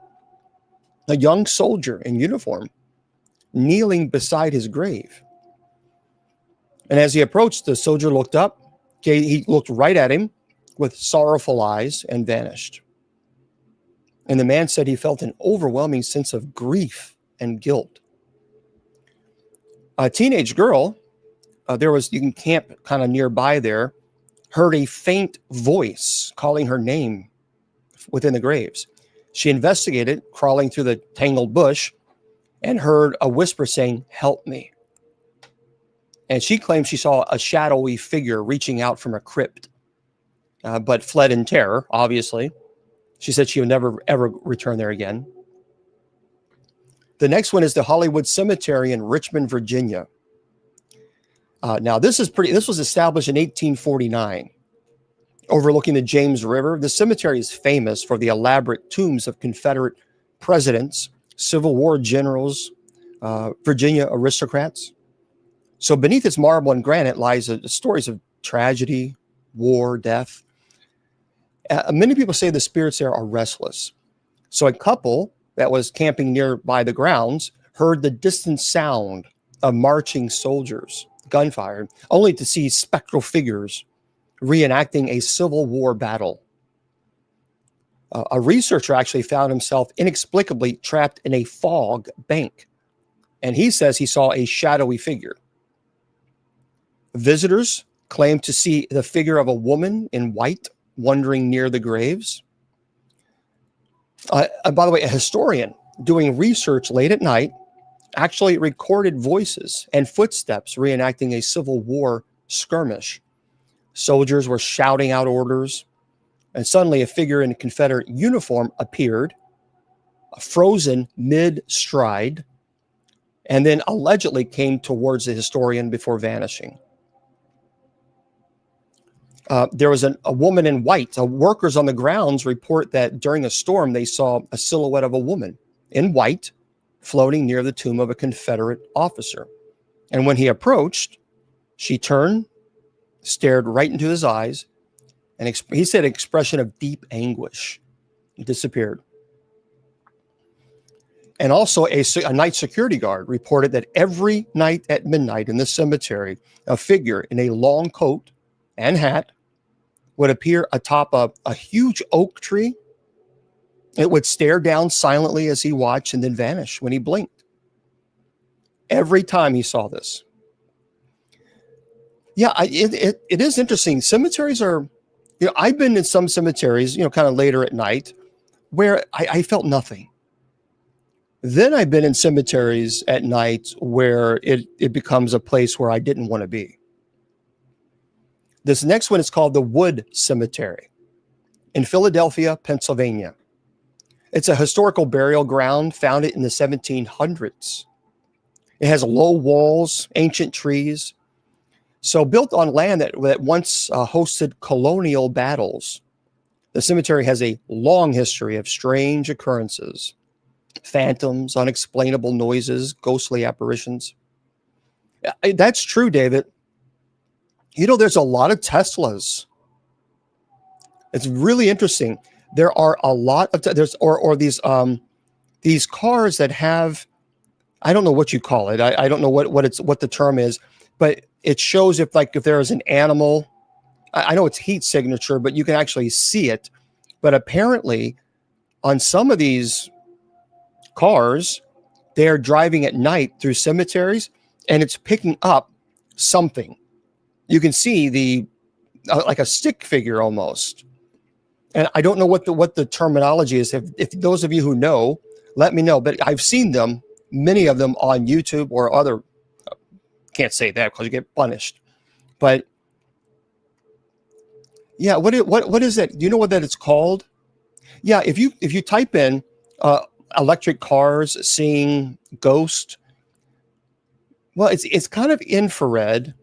a young soldier in uniform kneeling beside his grave. And as he approached, the soldier looked up. He looked right at him with sorrowful eyes and vanished. And the man said he felt an overwhelming sense of grief and guilt. A teenage girl, you can camp kind of nearby there, heard a faint voice calling her name within the graves. She investigated, crawling through the tangled bush, and heard a whisper saying, "Help me." And she claimed she saw a shadowy figure reaching out from a crypt, but fled in terror, obviously. She said she would never, ever return there again. The next one is the Hollywood Cemetery in Richmond, Virginia. Now, this was established in 1849, overlooking the James River. The cemetery is famous for the elaborate tombs of Confederate presidents, Civil War generals, Virginia aristocrats. So beneath its marble and granite lies stories of tragedy, war, death. Many people say the spirits there are restless. So a couple that was camping nearby the grounds heard the distant sound of marching soldiers, gunfire, only to see spectral figures reenacting a Civil War battle. A researcher actually found himself inexplicably trapped in a fog bank, and he says he saw a shadowy figure. Visitors claim to see the figure of a woman in white wandering near the graves. By the way, a historian doing research late at night actually recorded voices and footsteps reenacting a Civil War skirmish. Soldiers were shouting out orders, and suddenly a figure in a Confederate uniform appeared, frozen mid-stride, and then allegedly came towards the historian before vanishing. There was a woman in white. Workers on the grounds report that during a storm, they saw a silhouette of a woman in white floating near the tomb of a Confederate officer. And when he approached, she turned, stared right into his eyes, and he said an expression of deep anguish. He disappeared. And also a night security guard reported that every night at midnight in the cemetery, a figure in a long coat and hat would appear atop a huge oak tree. It would stare down silently as he watched and then vanish when he blinked. Every time he saw this. Yeah, it is interesting. Cemeteries are, I've been in some cemeteries, kind of later at night where I felt nothing. Then I've been in cemeteries at night where it becomes a place where I didn't want to be. This next one is called the Wood Cemetery in Philadelphia, Pennsylvania. It's a historical burial ground founded in the 1700s. It has low walls, ancient trees. So built on land that once hosted colonial battles. The cemetery has a long history of strange occurrences, phantoms, unexplainable noises, ghostly apparitions. That's true, David. You know, there's a lot of Teslas. It's really interesting. There are a lot of these cars that have, I don't know what you call it. I don't know what the term is, but it shows if there is an animal. I know it's heat signature, but you can actually see it. But apparently, on some of these cars, they're driving at night through cemeteries, and it's picking up something. You can see the like a stick figure almost. And I don't know what the terminology is. If those of you who know, let me know. But I've seen them, many of them on YouTube or other. Can't say that because you get punished. But yeah, what is it? Do you know what that it's called? Yeah, if you type in electric cars seeing ghost, well, it's kind of infrared.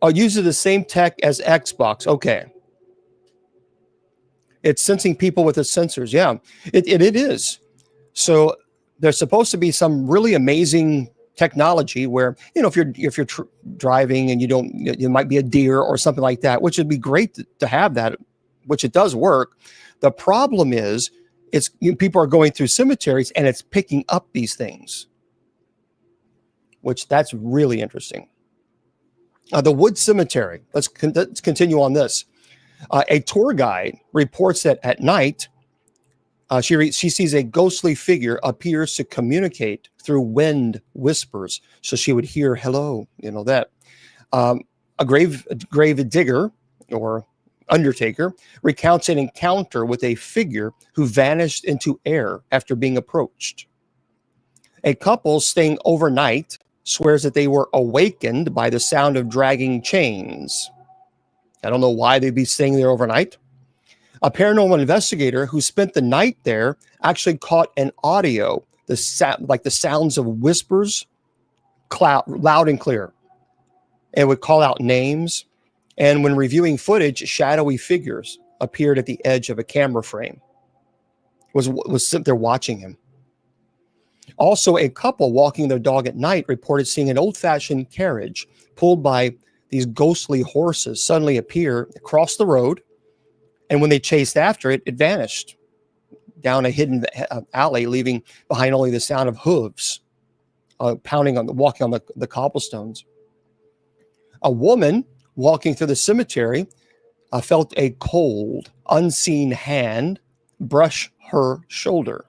I'll use the same tech as Xbox. Okay. It's sensing people with its sensors. Yeah, it is. So there's supposed to be some really amazing technology where, if you're driving and you might be a deer or something like that, which would be great to have that, which it does work. The problem is people are going through cemeteries and it's picking up these things, which that's really interesting. The Wood Cemetery. Let's continue on this. A tour guide reports that at night, she sees a ghostly figure appears to communicate through wind whispers. So she would hear hello, that. A grave digger or undertaker recounts an encounter with a figure who vanished into air after being approached. A couple staying overnight swears that they were awakened by the sound of dragging chains. I don't know why they'd be staying there overnight. A paranormal investigator who spent the night there actually caught an audio, the sounds of whispers, loud and clear. It would call out names. And when reviewing footage, shadowy figures appeared at the edge of a camera frame. Was sitting there watching him. Also, a couple walking their dog at night reported seeing an old-fashioned carriage pulled by these ghostly horses suddenly appear across the road. And when they chased after it, it vanished down a hidden alley, leaving behind only the sound of hooves walking on the cobblestones. A woman walking through the cemetery felt a cold, unseen hand brush her shoulder.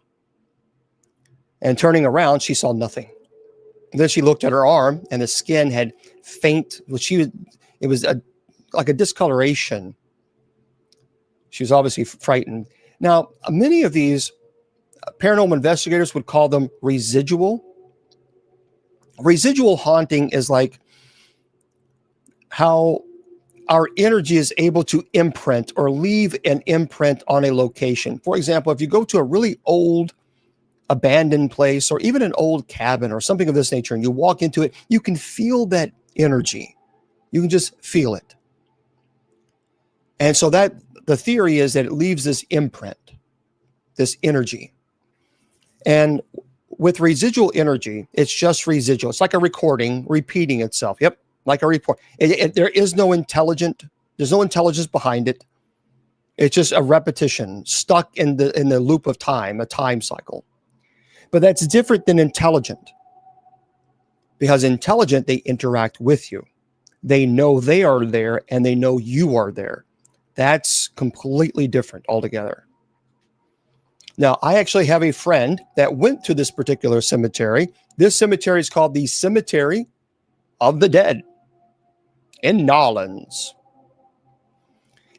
And turning around, she saw nothing. And then she looked at her arm, and the skin had faint. It was like a discoloration. She was obviously frightened. Now, many of these paranormal investigators would call them residual. Residual haunting is like how our energy is able to imprint or leave an imprint on a location. For example, if you go to a really old abandoned place or even an old cabin or something of this nature and you walk into it, you can feel that energy. You can just feel it. And so that the theory is that it leaves this imprint, this energy. And with residual energy, it's just residual. It's like a recording repeating itself. Yep, like a report. There is no there's no intelligence behind it. It's just a repetition stuck in the loop of time, a time cycle. But that's different than intelligent. Because intelligent, they interact with you. They know they are there and they know you are there. That's completely different altogether. Now, I actually have a friend that went to this particular cemetery. This cemetery is called the Cemetery of the Dead in Nolens.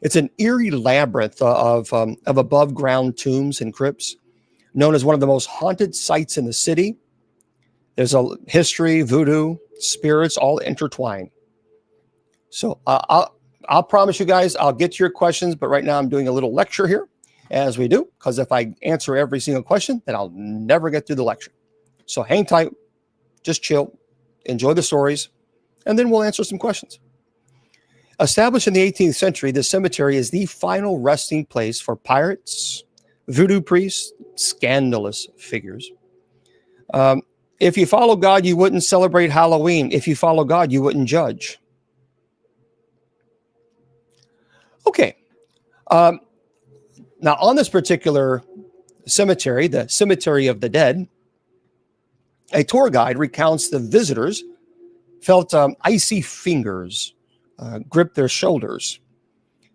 It's an eerie labyrinth of above ground tombs and crypts, known as one of the most haunted sites in the city. There's a history, voodoo, spirits, all intertwined. So I'll promise you guys, I'll get to your questions, but right now I'm doing a little lecture here, as we do, because if I answer every single question, then I'll never get through the lecture. So hang tight, just chill, enjoy the stories, and then we'll answer some questions. Established in the 18th century, the cemetery is the final resting place for pirates, voodoo priests, scandalous figures. If you follow God, you wouldn't celebrate Halloween. If you follow God, you wouldn't judge. Okay. Now, on this particular cemetery, the Cemetery of the Dead, a tour guide recounts the visitors felt icy fingers grip their shoulders,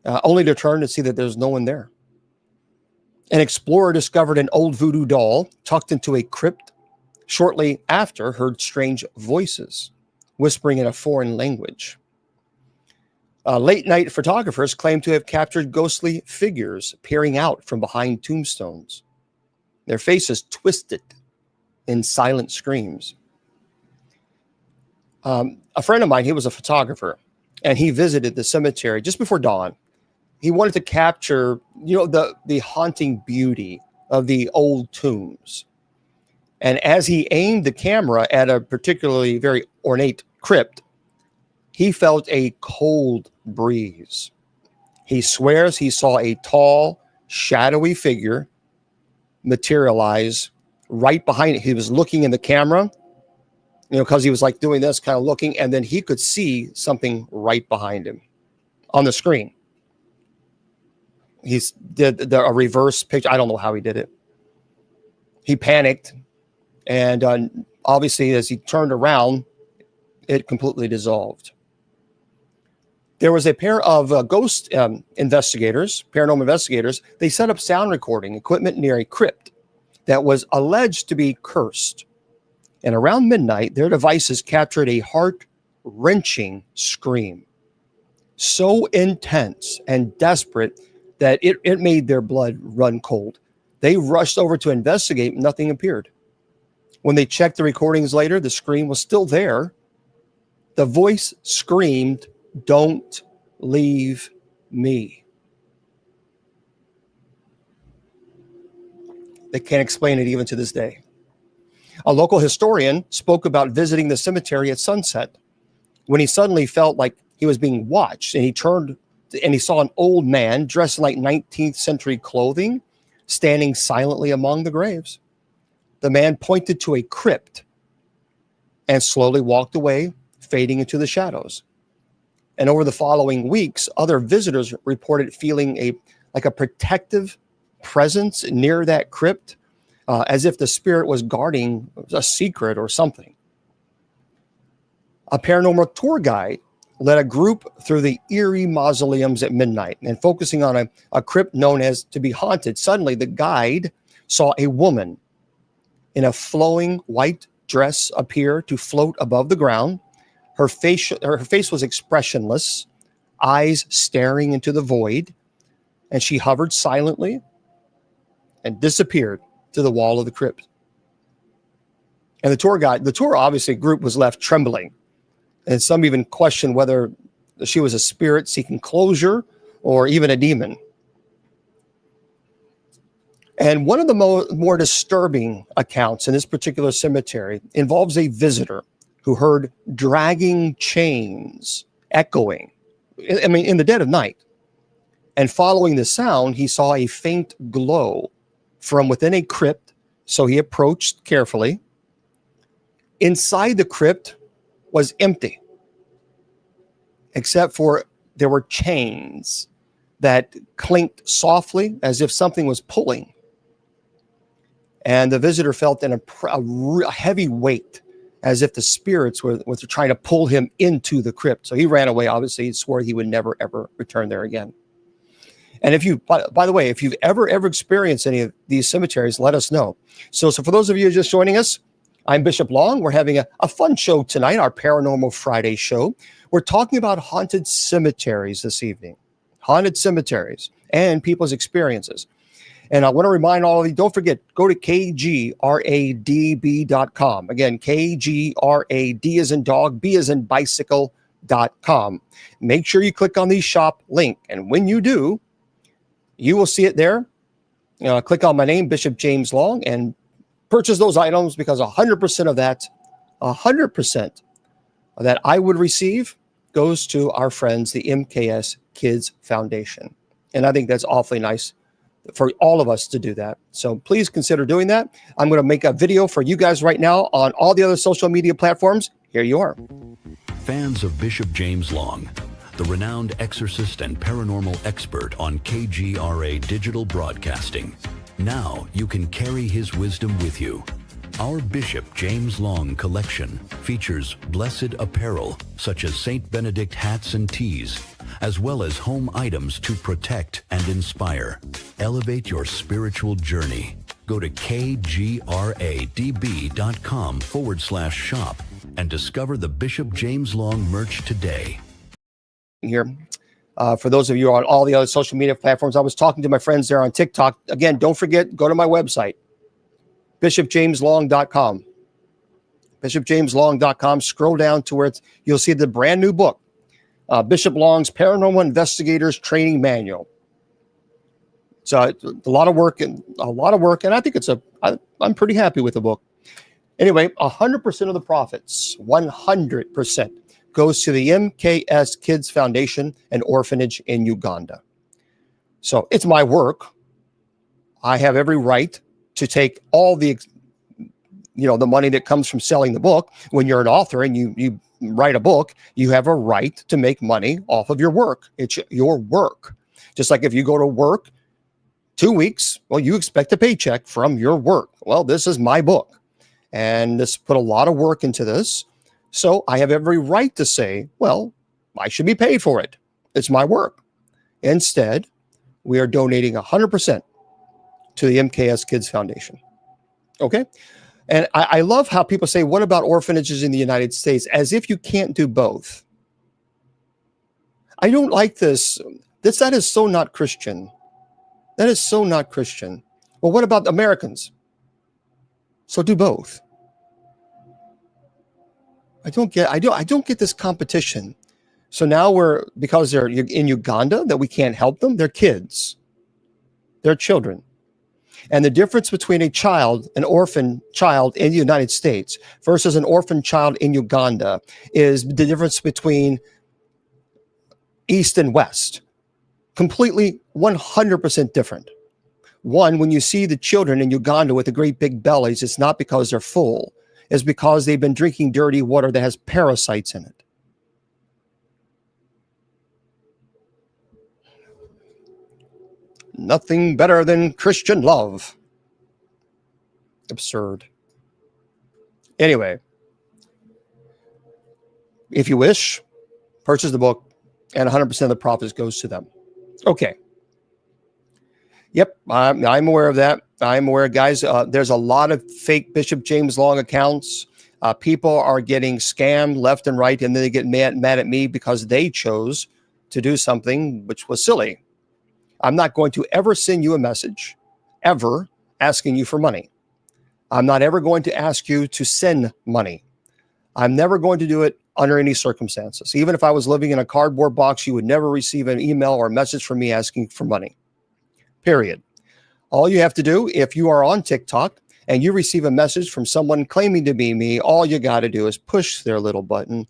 only to turn to see that there's no one there. An explorer discovered an old voodoo doll tucked into a crypt. Shortly after, heard strange voices whispering in a foreign language. Late-night photographers claim to have captured ghostly figures peering out from behind tombstones, their faces twisted in silent screams. A friend of mine, he was a photographer, and he visited the cemetery just before dawn. He wanted to capture, the haunting beauty of the old tombs. And as he aimed the camera at a particularly very ornate crypt, he felt a cold breeze. He swears he saw a tall, shadowy figure materialize right behind it. He was looking in the camera, because he was like doing this, kind of looking, and then he could see something right behind him on the screen. He did a reverse picture. I don't know how he did it. He panicked, and obviously, as he turned around, it completely dissolved. There was a pair of ghost investigators, paranormal investigators. They set up sound recording equipment near a crypt that was alleged to be cursed. And around midnight, their devices captured a heart-wrenching scream, so intense and desperate that it made their blood run cold. They rushed over to investigate. Nothing appeared. When they checked the recordings later, the scream was still there. The voice screamed, "Don't leave me." They can't explain it even to this day. A local historian spoke about visiting the cemetery at sunset when he suddenly felt like he was being watched, and he turned and he saw an old man dressed in like 19th century clothing standing silently among the graves. The man pointed to a crypt and slowly walked away, fading into the shadows. And over the following weeks, other visitors reported feeling a protective presence near that crypt, as if the spirit was guarding a secret or something. A paranormal tour guide led a group through the eerie mausoleums at midnight, and focusing on a crypt known as to be haunted. Suddenly, the guide saw a woman in a flowing white dress appear to float above the ground. Her face was expressionless, eyes staring into the void, and she hovered silently and disappeared to the wall of the crypt. And the tour obviously group was left trembling. And some even questioned whether she was a spirit seeking closure or even a demon. And one of the more disturbing accounts in this particular cemetery involves a visitor who heard dragging chains echoing, in the dead of night. And following the sound, he saw a faint glow from within a crypt, so he approached carefully. Inside the crypt was empty, except for there were chains that clinked softly as if something was pulling. And the visitor felt a heavy weight, as if the spirits were trying to pull him into the crypt. So he ran away. Obviously, he swore he would never, ever return there again. And if you, by the way, if you've ever experienced any of these cemeteries, let us know. So for those of you just joining us, I'm Bishop Long. We're having a fun show tonight, our Paranormal Friday show. We're talking about haunted cemeteries this evening, haunted cemeteries and people's experiences. And I want to remind all of you, don't forget, go to kgradb.com. Again, KGRAD as in dog, B as in bicycle.com. Make sure you click on the shop link. And when you do, you will see it there. Click on my name, Bishop James Long, and purchase those items, because 100% of that I would receive goes to our friends, the MKS Kids Foundation. And I think that's awfully nice for all of us to do that. So please consider doing that. I'm going to make a video for you guys right now on all the other social media platforms. Here you are. Fans of Bishop James Long, the renowned exorcist and paranormal expert on KGRA Digital Broadcasting. Now you can carry his wisdom with you. Our Bishop James Long collection features blessed apparel such as St. Benedict hats and tees, as well as home items to protect and inspire. Elevate your spiritual journey. Go to kgradb.com/shop and discover the Bishop James Long merch today. Here, for those of you on all the other social media platforms, I was talking to my friends there on TikTok. Again, don't forget, go to my website, bishopjameslong.com. bishopjameslong.com. Scroll down to where you'll see the brand new book, Bishop Long's Paranormal Investigators Training Manual. So a lot of work, and I think I'm pretty happy with the book. Anyway, 100% of the profits, 100%, goes to the MKS Kids Foundation, an orphanage in Uganda. So it's my work. I have every right to take all the money that comes from selling the book. When you're an author and you write a book, you have a right to make money off of your work. It's your work. Just like if you go to work 2 weeks, well, you expect a paycheck from your work. Well, this is my book, and this put a lot of work into this. So I have every right to say, well, I should be paid for it. It's my work. Instead, we are donating 100% to the MKS Kids Foundation. Okay? And I love how people say, what about orphanages in the United States? As if you can't do both. I don't like this. That is so not Christian. That is so not Christian. Well, what about Americans? So do both. I don't get this competition. So now because they're in Uganda, that we can't help them. They're kids. They're children. And the difference between an orphan child in the United States versus an orphan child in Uganda is the difference between East and West. Completely 100% different. One, when you see the children in Uganda with the great big bellies, it's not because they're full. It's because they've been drinking dirty water that has parasites in it. Nothing better than Christian love. Absurd. Anyway, if you wish, purchase the book, and 100% of the profits goes to them. Okay. Yep, I'm aware of that. I'm aware, guys. There's a lot of fake Bishop James Long accounts. People are getting scammed left and right, and then they get mad at me because they chose to do something which was silly. I'm not going to ever send you a message, ever, asking you for money. I'm not ever going to ask you to send money. I'm never going to do it under any circumstances. Even if I was living in a cardboard box, you would never receive an email or a message from me asking for money. Period. All you have to do, if you are on TikTok and you receive a message from someone claiming to be me, all you got to do is push their little button,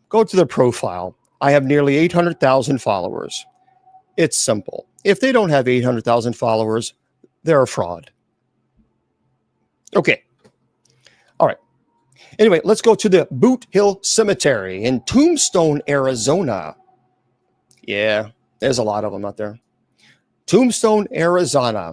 go to their profile. I have nearly 800,000 followers. It's simple. If they don't have 800,000 followers, they're a fraud. Okay. All right. Anyway, let's go to the Boot Hill Cemetery in Tombstone, Arizona. Yeah, there's a lot of them out there. Tombstone, Arizona.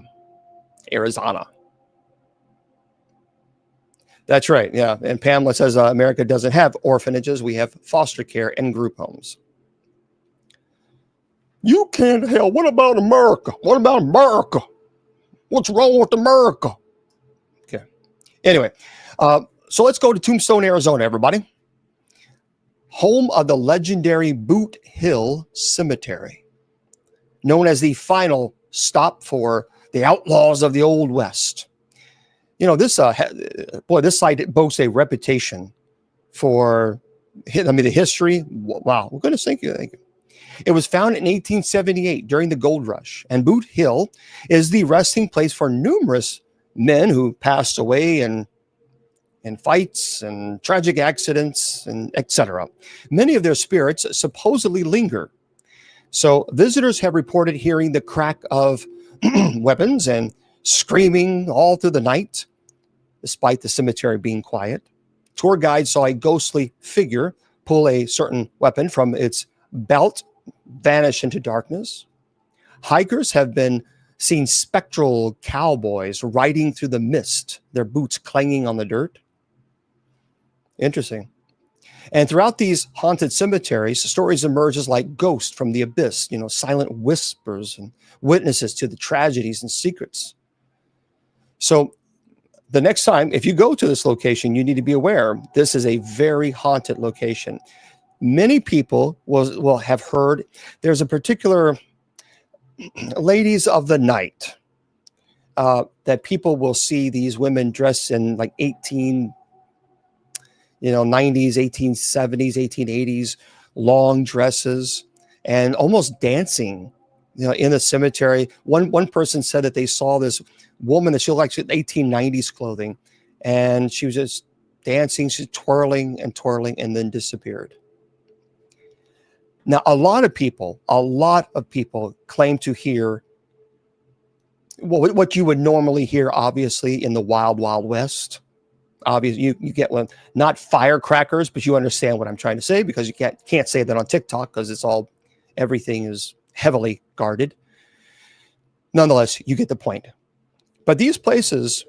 That's right. Yeah. And Pamela says America doesn't have orphanages. We have foster care and group homes. You can't help. What about America? What about America? What's wrong with America? Okay. Anyway, so let's go to Tombstone, Arizona, everybody. Home of the legendary Boot Hill Cemetery, known as the final stop for the outlaws of the Old West. You know, this site boasts a reputation for, the history. Wow. We're going to thank you. It was founded in 1878 during the gold rush, and Boot Hill is the resting place for numerous men who passed away and and fights and tragic accidents and etc. Many of their spirits supposedly linger. So visitors have reported hearing the crack of weapons and screaming all through the night, despite the cemetery being quiet. Tour guides saw a ghostly figure pull a certain weapon from its belt, vanish into darkness. Hikers have been seen spectral cowboys riding through the mist, their boots clanging on the dirt. Interesting. And throughout these haunted cemeteries, stories emerge as like ghosts from the abyss, silent whispers and witnesses to the tragedies and secrets. So the next time, if you go to this location, you need to be aware this is a very haunted location. Many people will have heard there's a particular ladies of the night that people will see these women dressed in like 90s, 1870s, 1880s, long dresses and almost dancing, in the cemetery. One person said that they saw this woman that she looked like 1890s clothing, and she was just dancing, she's twirling and then disappeared. Now, a lot of people claim to hear what you would normally hear, obviously, in the wild, wild west. Obviously, you get one, not firecrackers, but you understand what I'm trying to say, because you can't say that on TikTok because everything is heavily guarded. Nonetheless, you get the point. But these places,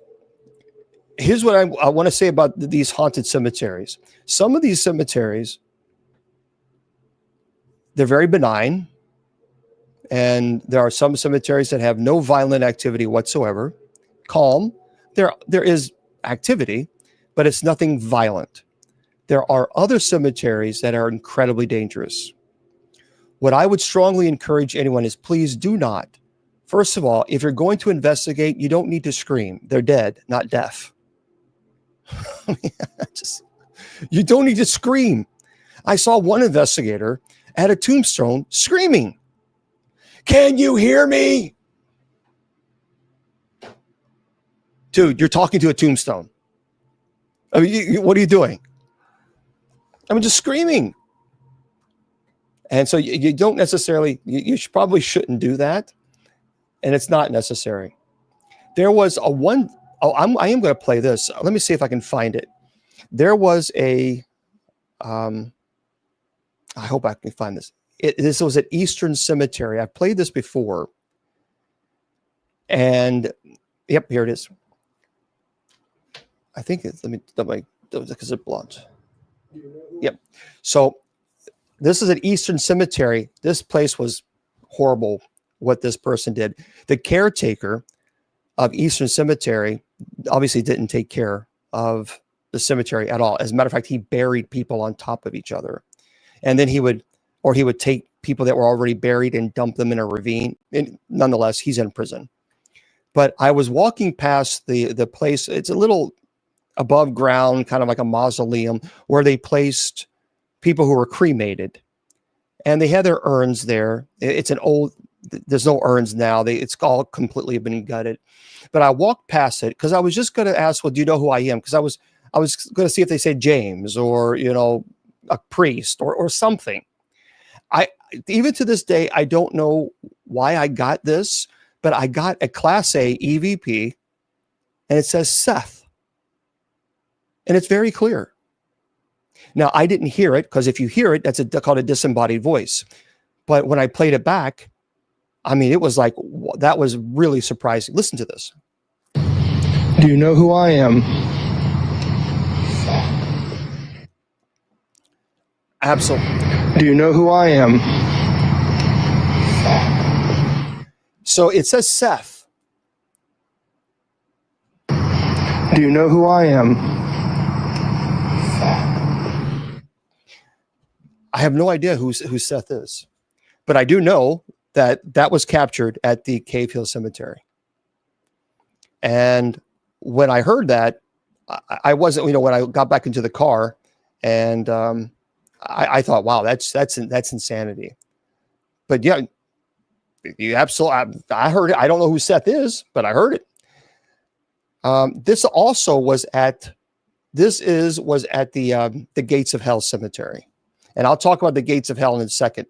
here's what I want to say about these haunted cemeteries. Some of these cemeteries, they're very benign, and there are some cemeteries that have no violent activity whatsoever. Calm. There is activity, but it's nothing violent. There are other cemeteries that are incredibly dangerous. What I would strongly encourage anyone is, please do not. First of all, if you're going to investigate, you don't need to scream. They're dead, not deaf. You don't need to scream. I saw one investigator at a tombstone screaming, "Can you hear me?" Dude, you're talking to a tombstone. I mean, what are you doing? I'm just screaming. And so you don't necessarily, you probably shouldn't do that. And it's not necessary. There was I am going to play this. Let me see if I can find it. There was I hope I can find this. This was at Eastern Cemetery. I've played this before. And yep, here it is. I think it's, let me because it blunt. Yep. So this is at Eastern Cemetery. This place was horrible, what this person did. The caretaker of Eastern Cemetery obviously didn't take care of the cemetery at all. As a matter of fact, he buried people on top of each other. And then he would take people that were already buried and dump them in a ravine. And nonetheless, he's in prison. But I was walking past the place. It's a little above ground, kind of like a mausoleum, where they placed people who were cremated. And they had their urns there. It's an old, there's no urns now. It's all completely been gutted. But I walked past it because I was just going to ask, well, do you know who I am? Because I was going to see if they said James or, a priest or something. Even to this day, I don't know why I got this, but I got a Class A EVP and it says Seth. And it's very clear. Now, I didn't hear it because if you hear it, that's called a disembodied voice. But when I played it back, I mean, it was like, that was really surprising. Listen to this. Do you know who I am? Absolutely. Do you know who I am? So it says Seth. Do you know who I am? I have no idea who Seth is, but I do know that was captured at the Cave Hill Cemetery. And when I heard that, I wasn't, when I got back into the car, and I thought, wow, that's insanity. But yeah, you absolutely, I heard it. I don't know who Seth is, but I heard it. This also was at was at the Gates of Hell Cemetery. And I'll talk about the Gates of Hell in a second.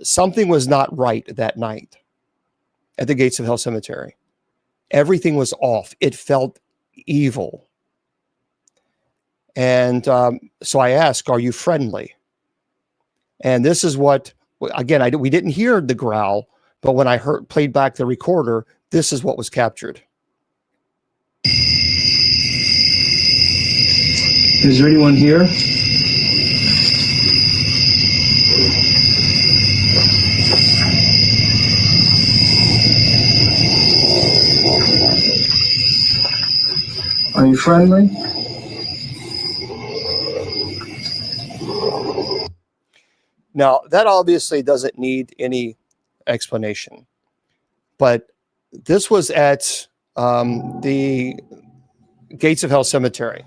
Something was not right that night at the Gates of Hell Cemetery. Everything was off. It felt evil. And so I asked, are you friendly? And this is what, again, we didn't hear the growl, but when I played back the recorder, this is what was captured. Is there anyone here? Are you friendly? Now, that obviously doesn't need any explanation, but this was at the Gates of Hell Cemetery.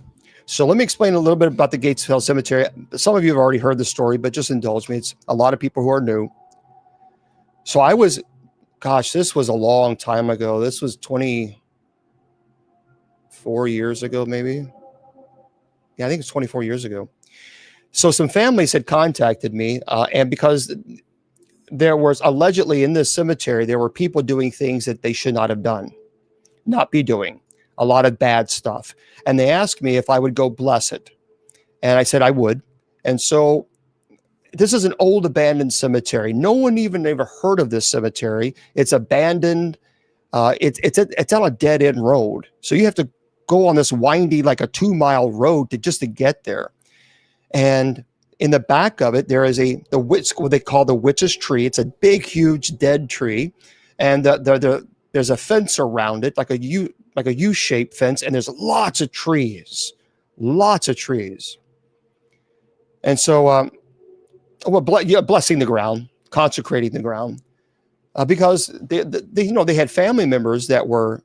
So let me explain a little bit about the Gates of Hell Cemetery. Some of you have already heard the story, but just indulge me. It's a lot of people who are new. So this was a long time ago. This was 24 years ago, maybe. Yeah, I think it's 24 years ago. So some families had contacted me, and because there was allegedly in this cemetery, there were people doing things that they should not have done, not be doing, a lot of bad stuff. And they asked me if I would go bless it. And I said I would. And so this is an old abandoned cemetery. No one even ever heard of this cemetery. It's abandoned. It's on a dead end road. So you have to go on this windy, like a 2-mile road just to get there. And in the back of it, there is what they call the witch's tree. It's a big, huge dead tree. And there's a fence around it, like a U-shaped fence. And there's lots of trees. And so, blessing the ground, consecrating the ground, because they had family members that were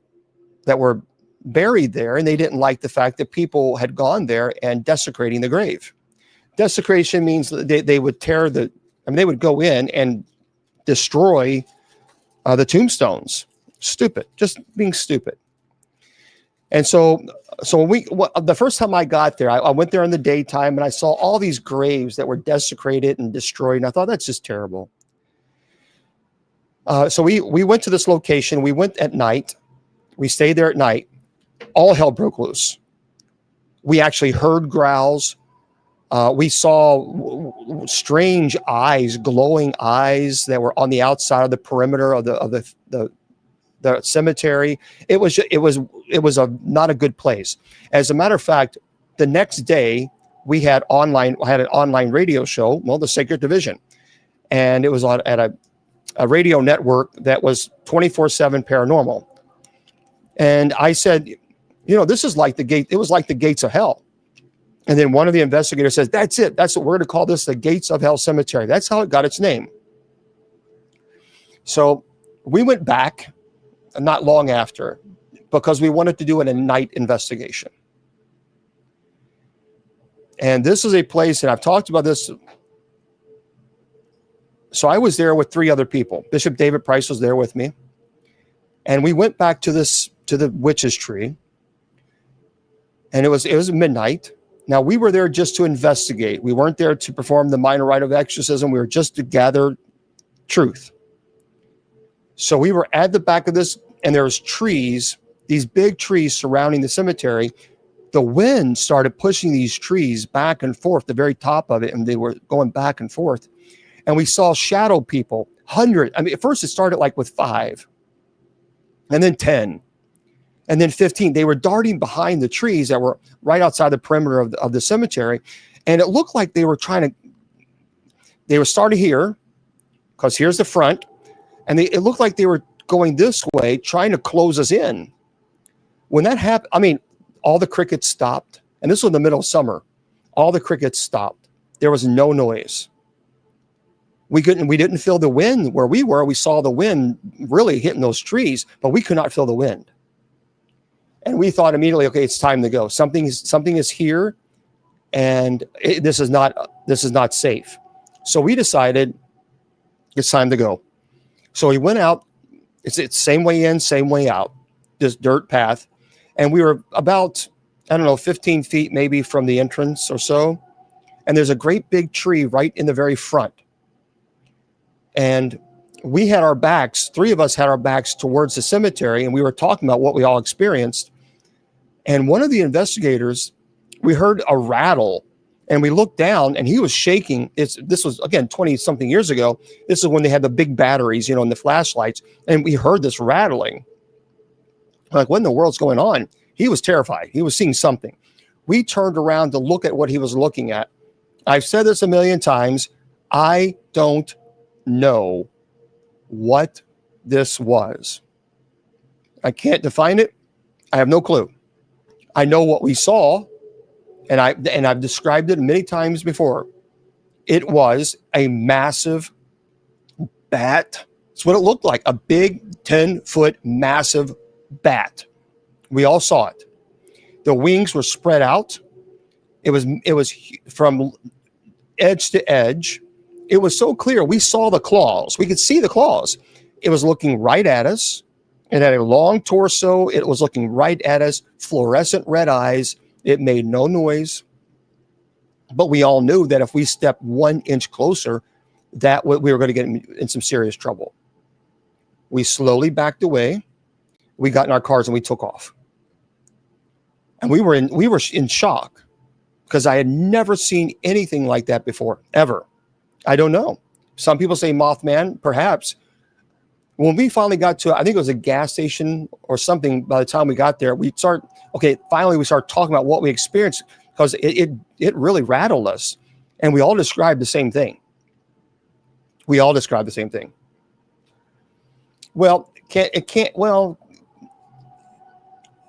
buried there, and they didn't like the fact that people had gone there and desecrating the grave. Desecration means they would they would go in and destroy the tombstones. Stupid, just being stupid. And so the first time I got there, I went there in the daytime and I saw all these graves that were desecrated and destroyed. And I thought, that's just terrible. So we went to this location. We went at night. We stayed there at night. All hell broke loose. We actually heard growls. We saw strange eyes, glowing eyes that were on the outside of the perimeter of the cemetery. It was not a good place. As a matter of fact, the next day I had an online radio show, the Sacred Division, and it was at a radio network that was 24/7 paranormal. And I said, this is like it was like the Gates of Hell. And then one of the investigators says, that's it. That's what we're going to call this, the Gates of Hell Cemetery. That's how it got its name. So we went back not long after because we wanted to do a night investigation. And this is a place, and I've talked about this. So I was there with 3 other people. Bishop David Price was there with me. And we went back to the witch's tree. And it was midnight. Now, we were there just to investigate. We weren't there to perform the minor rite of exorcism. We were just to gather truth. So we were at the back of this, and there was trees, these big trees surrounding the cemetery. The wind started pushing these trees back and forth, the very top of it, and they were going back and forth. And we saw shadow people, 100. I mean, at first it started like with 5, and then 10. And then 15, they were darting behind the trees that were right outside the perimeter of the cemetery. And it looked like they were starting here, because here's the front. And it looked like they were going this way, trying to close us in. When that happened, all the crickets stopped. And this was in the middle of summer. All the crickets stopped. There was no noise. We didn't feel the wind where we were. We saw the wind really hitting those trees, but we could not feel the wind. And we thought immediately, okay, it's time to go. Something is here, and this is not safe. So we decided it's time to go. So we went out. It's same way in, same way out. This dirt path, and we were about I don't know, 15 feet maybe from the entrance or so. And there's a great big tree right in the very front. And we had our backs, three of us had our backs towards the cemetery, and we were talking about what we all experienced. And one of the investigators, we heard a rattle, and we looked down, and he was shaking. This was, again, 20-something years ago. This is when they had the big batteries, you know, and the flashlights, and we heard this rattling. Like, what in the world's going on? He was terrified. He was seeing something. We turned around to look at what he was looking at. I've said this a million times. I don't know what this was. I can't define it. I have no clue. I know what we saw, and I've described it many times before. It was a massive bat. That's what it looked like, a big 10-foot massive bat. We all saw it. The wings were spread out. It was from edge to edge. It was so clear. We saw the claws. We could see the claws. It was looking right at us. It had a long torso. It was looking right at us, fluorescent red eyes. It made no noise. But we all knew that if we stepped 1 inch closer, that we were going to get in some serious trouble. We slowly backed away. We got in our cars and we took off. And we were in shock because I had never seen anything like that before, ever. I don't know. Some people say Mothman, perhaps. When we finally got to, I think it was a gas station or something, by the time we got there, finally we started talking about what we experienced, because it really rattled us. And we all described the same thing. Well,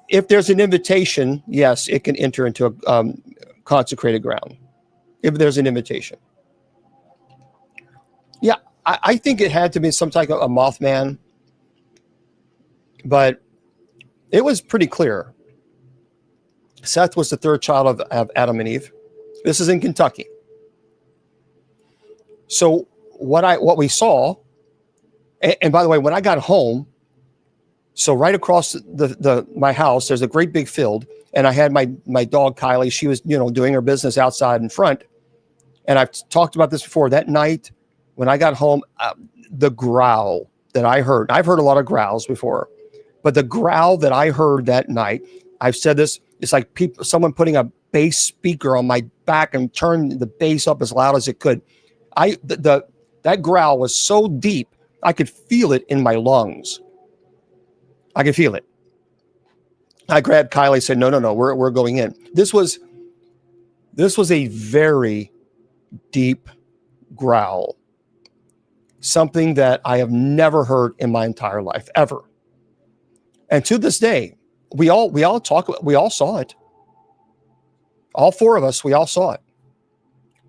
if there's an invitation, yes, it can enter into a consecrated ground. If there's an invitation. Yeah, I think it had to be some type of a Mothman, but it was pretty clear. Seth was the third child of Adam and Eve. This is in Kentucky. So what we saw, and by the way, when I got home, so right across my house, there's a great big field, and I had my dog Kylie. She was, doing her business outside in front, and I've talked about this before. That night, when I got home, the growl that I heard, I've heard a lot of growls before, but the growl that I heard that night, I've said this, it's like someone putting a bass speaker on my back and turning the bass up as loud as it could. That growl was so deep, I could feel it in my lungs. I could feel it. I grabbed Kylie and said, no, we're going in. This was a very deep growl. Something that I have never heard in my entire life, ever. And to this day, we all saw it. All four of us, we all saw it.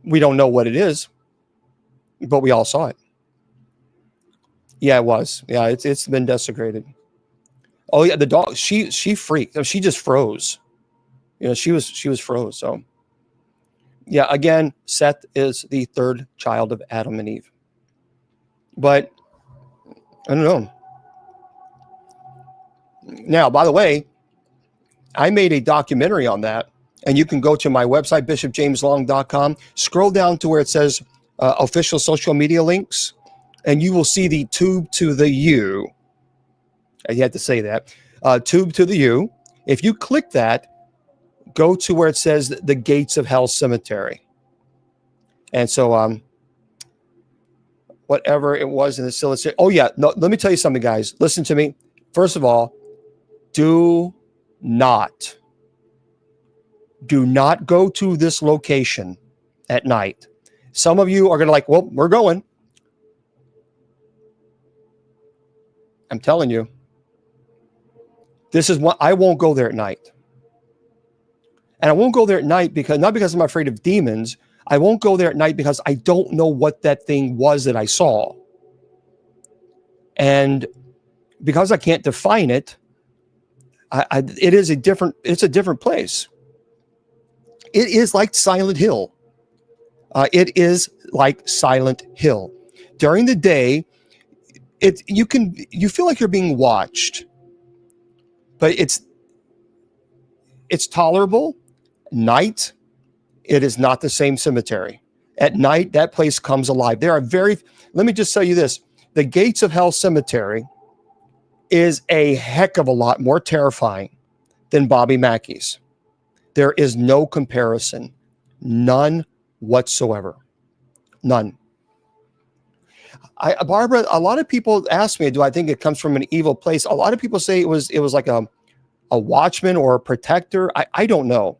We don't know what it is, but we all saw it. Yeah, it was. Yeah, it's been desecrated. Oh yeah, the dog, she freaked. She just froze. She was froze. So yeah, again, Seth is the third child of Adam and Eve. But I don't know. Now, by the way, I made a documentary on that, and you can go to my website, bishopjameslong.com, scroll down to where it says official social media links, and you will see the tube to the U. You had to say that. Tube to the U. If you click that, go to where it says the Gates of Hell Cemetery. And so, whatever it was in the Silicate. Oh, yeah. No, let me tell you something, guys. Listen to me. First of all, do not go to this location at night. Some of you are going to well, we're going. I'm telling you. This is what I won't go there at night. And I won't go there at night not because I'm afraid of demons. I won't go there at night because I don't know what that thing was that I saw. And because I can't define it, it's a different place. It is like Silent Hill. It is like Silent Hill. During the day, you feel like you're being watched, but it's it's tolerable. Night, it is not the same cemetery. At night, that place comes alive. Let me just tell you this. The Gates of Hell Cemetery is a heck of a lot more terrifying than Bobby Mackey's. There is no comparison. None whatsoever. None. Barbara, a lot of people ask me, do I think it comes from an evil place? A lot of people say it was like a watchman or a protector. I don't know.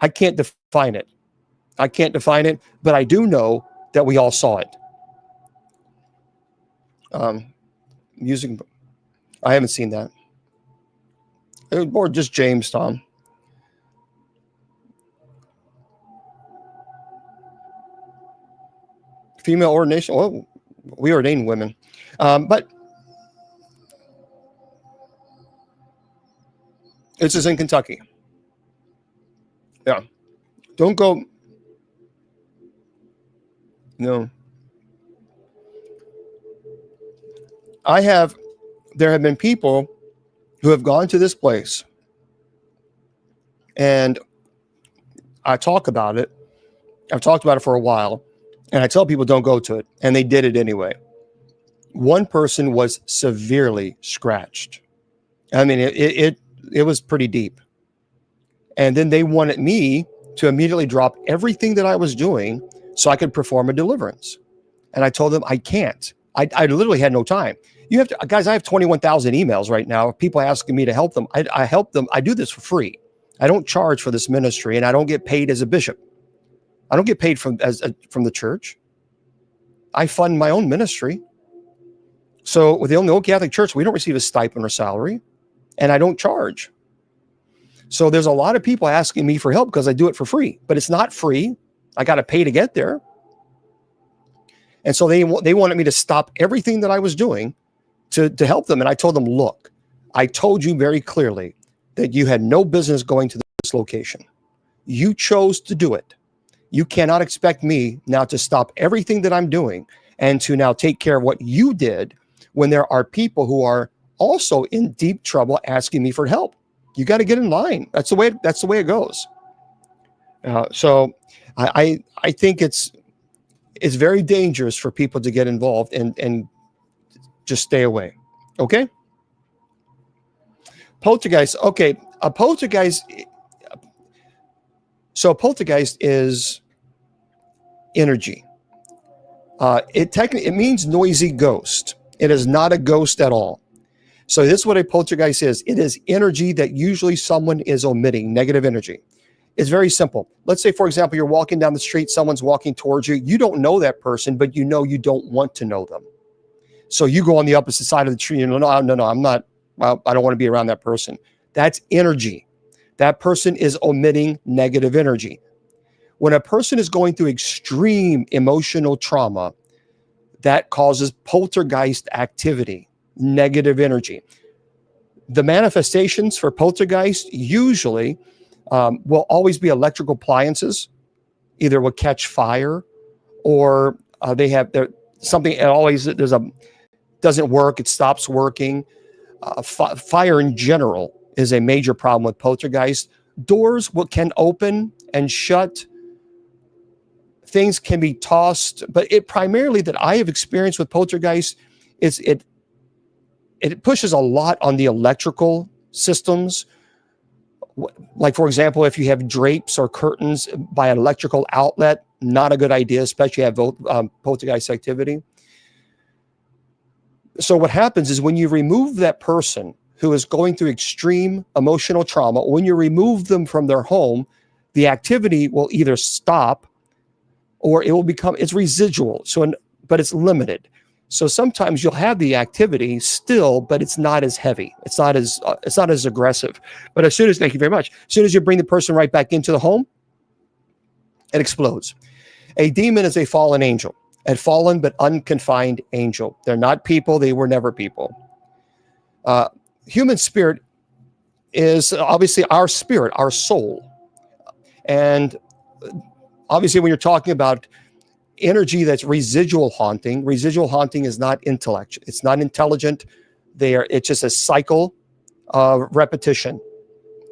I can't define it. But I do know that we all saw it. Music. I haven't seen that. Or just James, Tom. Female ordination. Well, we ordain women. But this is in Kentucky. Yeah. Don't go. No. There have been people who have gone to this place, and I talk about it. I've talked about it for a while, and I tell people don't go to it, and they did it anyway. One person was severely scratched. I mean, it was pretty deep. And then they wanted me to immediately drop everything that I was doing so I could perform a deliverance. And I told them I can't. I literally had no time. You have to, guys, I have 21,000 emails right now of people asking me to help them. I help them. I do this for free. I don't charge for this ministry, and I don't get paid as a bishop. I don't get paid from the church. I fund my own ministry. So with the Old Catholic Church, we don't receive a stipend or salary, and I don't charge. So there's a lot of people asking me for help because I do it for free, but it's not free. I got to pay to get there. And so they wanted me to stop everything that I was doing to help them. And I told them, look, I told you very clearly that you had no business going to this location. You chose to do it. You cannot expect me now to stop everything that I'm doing and to now take care of what you did when there are people who are also in deep trouble asking me for help. You got to get in line. That's the way it goes. So I think it's very dangerous for people to get involved and just stay away. Okay. Poltergeist. Okay. A poltergeist. So a poltergeist is energy. It means noisy ghost. It is not a ghost at all. So this is what a poltergeist is. It is energy that usually someone is omitting, negative energy. It's very simple. Let's say, for example, you're walking down the street, someone's walking towards you. You don't know that person, but you know you don't want to know them. So you go on the opposite side of the tree and no, I'm not, well, I don't want to be around that person. That's energy. That person is omitting negative energy. When a person is going through extreme emotional trauma, that causes poltergeist activity, negative energy. The manifestations for poltergeist usually will always be electrical appliances, either will catch fire or they have something doesn't work, it stops working. Fire in general is a major problem with poltergeist. Doors can open and shut. Things can be tossed, but it primarily that I have experienced with poltergeist is it pushes a lot on the electrical systems. Like, for example, if you have drapes or curtains by an electrical outlet, not a good idea, especially if you have poltergeist activity. So what happens is when you remove that person who is going through extreme emotional trauma, when you remove them from their home, the activity will either stop or it will it's residual. But it's limited. So sometimes you'll have the activity still, but it's not as heavy. It's not as aggressive. But thank you very much. As soon as you bring the person right back into the home, it explodes. A demon is a fallen angel, a fallen but unconfined angel. They're not people. They were never people. Human spirit is obviously our spirit, our soul. And obviously when you're talking about energy that's residual haunting is not intellect. It's not intelligent. It's just a cycle of repetition.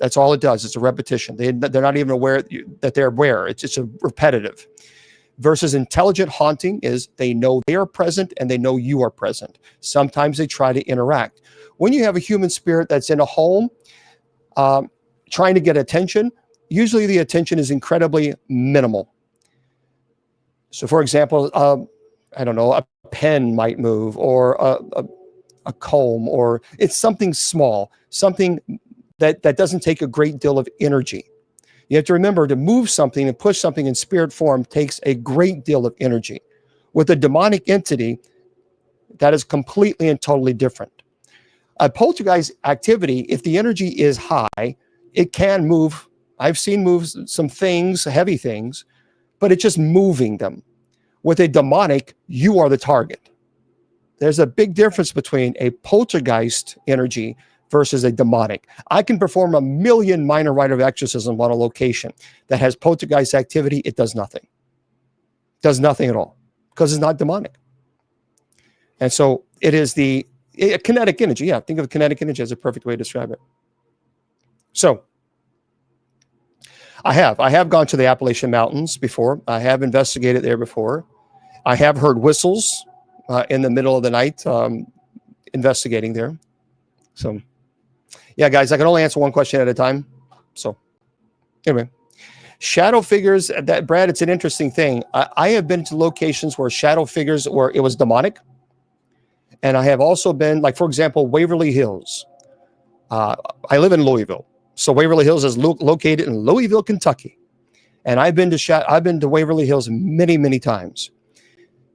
That's all it does. It's a repetition. They're not even aware that they're aware. It's just a repetitive. Versus intelligent haunting is they know they are present and they know you are present. Sometimes they try to interact. When you have a human spirit that's in a home trying to get attention, usually the attention is incredibly minimal. So for example, I don't know, a pen might move, or a comb, or it's something small, something that doesn't take a great deal of energy. You have to remember, to move something and push something in spirit form takes a great deal of energy. With a demonic entity, that is completely and totally different. A poltergeist activity, if the energy is high, it can move. I've seen move some things, heavy things, but it's just moving them. With a demonic, you are the target. There's a big difference between a poltergeist energy versus a demonic. I can perform 1,000,000 minor rite of exorcism on a location that has poltergeist activity. It does nothing. Does nothing at all, because it's not demonic. And so it is the kinetic energy. Yeah, think of kinetic energy as a perfect way to describe it. So I have gone to the Appalachian Mountains before. I have investigated there before. I have heard whistles in the middle of the night investigating there. So yeah, guys, I can only answer one question at a time. So anyway, shadow figures, that Brad, it's an interesting thing. I have been to locations where shadow figures, where it was demonic. And I have also been, like, for example, Waverly Hills. I live in Louisville. So Waverly Hills is located in Louisville, Kentucky. And I've been to Waverly Hills many, many times.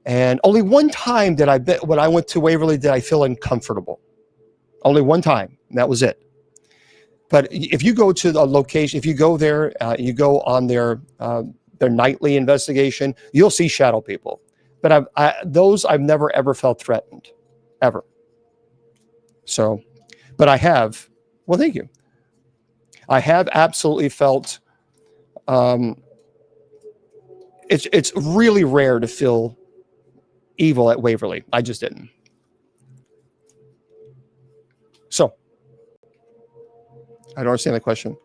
And only one time when I went to Waverly did I feel uncomfortable. Only one time, and that was it. But if you go to the location, if you go there, you go on their nightly investigation, you'll see shadow people. But those I've never ever felt threatened, ever. So, but I have. Well, thank you. I have absolutely felt. It's really rare to feel evil at Waverly. I just didn't. So, I don't understand the question.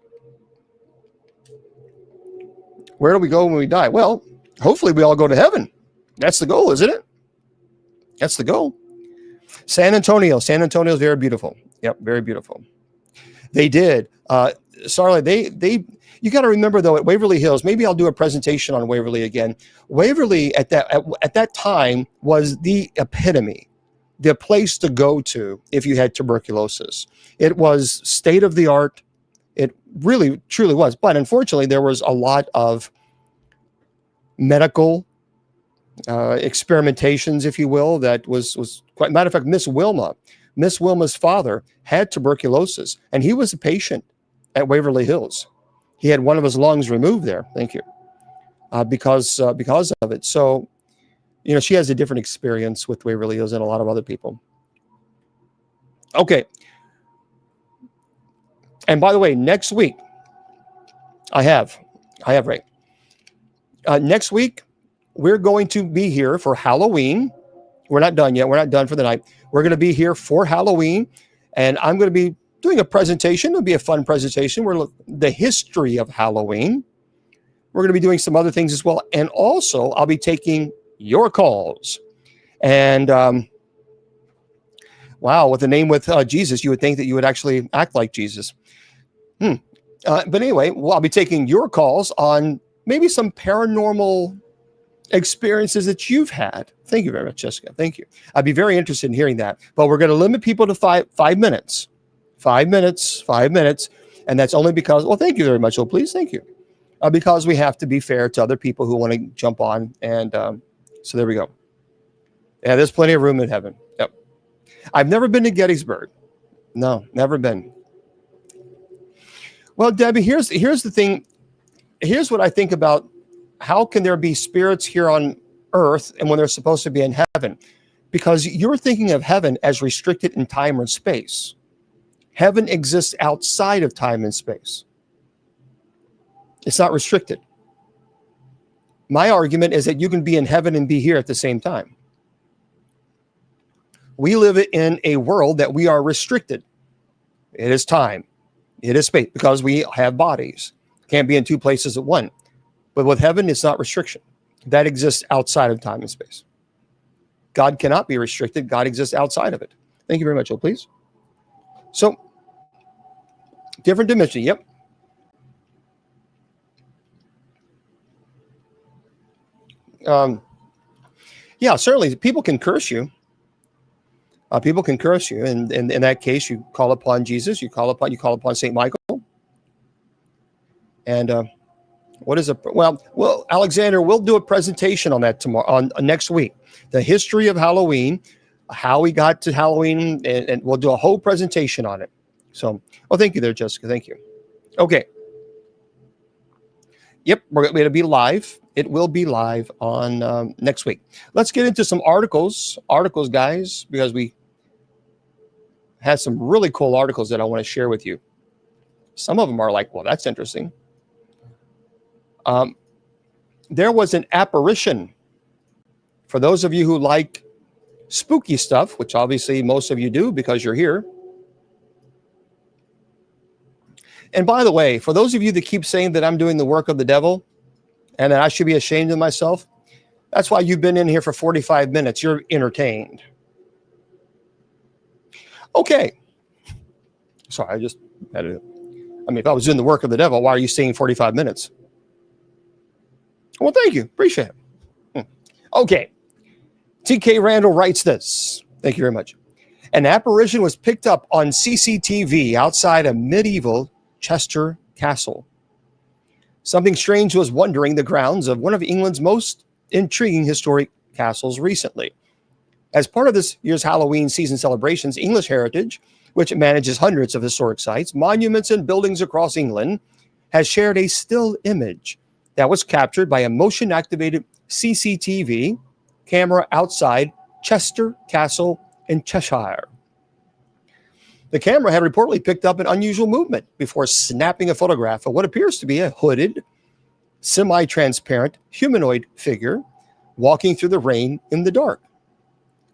Where do we go when we die? Well, hopefully we all go to heaven. That's the goal, isn't it? That's the goal. San Antonio is very beautiful. Yep, very beautiful. They did. Sarla, you got to remember though, at Waverly Hills, maybe I'll do a presentation on Waverly again. Waverly at that time was the epitome, the place to go to if you had tuberculosis. It was state of the art. It really, truly was. But unfortunately, there was a lot of medical experimentations, if you will, that was quite, matter of fact, Miss Wilma's father had tuberculosis, and he was a patient at Waverly Hills. He had one of his lungs removed there. Thank you. Because of it. So, she has a different experience with Waverly Hills than a lot of other people. Okay. And by the way, next week, I have Ray. Next week, we're going to be here for Halloween. We're not done yet. We're not done for the night. We're going to be here for Halloween, and I'm going to be doing a presentation. It'll be a fun presentation. The history of Halloween. We're going to be doing some other things as well. And also, I'll be taking your calls. And wow, with a name with Jesus, you would think that you would actually act like Jesus. But anyway, I'll be taking your calls on maybe some paranormal experiences that you've had. Thank you very much, Jessica. Thank you. I'd be very interested in hearing that. But we're going to limit people to five minutes. 5 minutes. And that's only because, well, thank you very much. Oh, please. Thank you. Because we have to be fair to other people who want to jump on. And so there we go. Yeah, there's plenty of room in heaven. Yep. I've never been to Gettysburg. No, never been. Well, Debbie, here's the thing. Here's what I think about how can there be spirits here on earth and when they're supposed to be in heaven? Because you're thinking of heaven as restricted in time or space. Heaven exists outside of time and space. It's not restricted. My argument is that you can be in heaven and be here at the same time. We live in a world that we are restricted. It is time. It is space because we have bodies. Can't be in two places at once. But with heaven, it's not restriction. That exists outside of time and space. God cannot be restricted. God exists outside of it. Thank you very much, please. So, different dimension. Yep. Yeah, certainly. People can curse you. People can curse you, and in that case, you call upon Jesus. You call upon Saint Michael. And what is it? Well, Alexander, we'll do a presentation on that tomorrow, on next week. The history of Halloween, how we got to Halloween, and we'll do a whole presentation on it. So, well, thank you there, Jessica. Thank you. Okay. Yep, we're going to be live. It will be live on next week. Let's get into some articles, guys, because we had some really cool articles that I want to share with you. Some of them are like, well, that's interesting. There was an apparition. For those of you who like spooky stuff, which obviously most of you do because you're here. And by the way, for those of you that keep saying that I'm doing the work of the devil and that I should be ashamed of myself, that's why you've been in here for 45 minutes. You're entertained. Okay. Sorry, I just had to. I mean, if I was doing the work of the devil, why are you staying 45 minutes? Well, thank you. Appreciate it. Okay. TK Randall writes this. Thank you very much. An apparition was picked up on CCTV outside a medieval Chester Castle. Something strange was wandering the grounds of one of England's most intriguing historic castles recently. As part of this year's Halloween season celebrations, English Heritage, which manages hundreds of historic sites, monuments, and buildings across England, has shared a still image that was captured by a motion-activated CCTV camera outside Chester Castle in Cheshire. The camera had reportedly picked up an unusual movement before snapping a photograph of what appears to be a hooded, semi-transparent humanoid figure walking through the rain in the dark.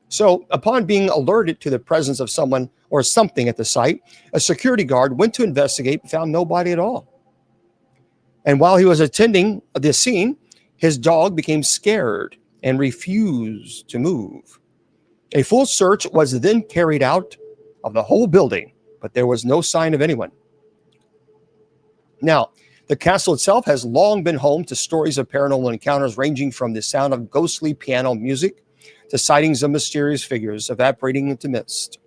So, upon being alerted to the presence of someone or something at the site, a security guard went to investigate and found nobody at all. And while he was attending the scene, his dog became scared and refused to move. A full search was then carried out of the whole building, but there was no sign of anyone. Now, the castle itself has long been home to stories of paranormal encounters ranging from the sound of ghostly piano music to sightings of mysterious figures evaporating into mist.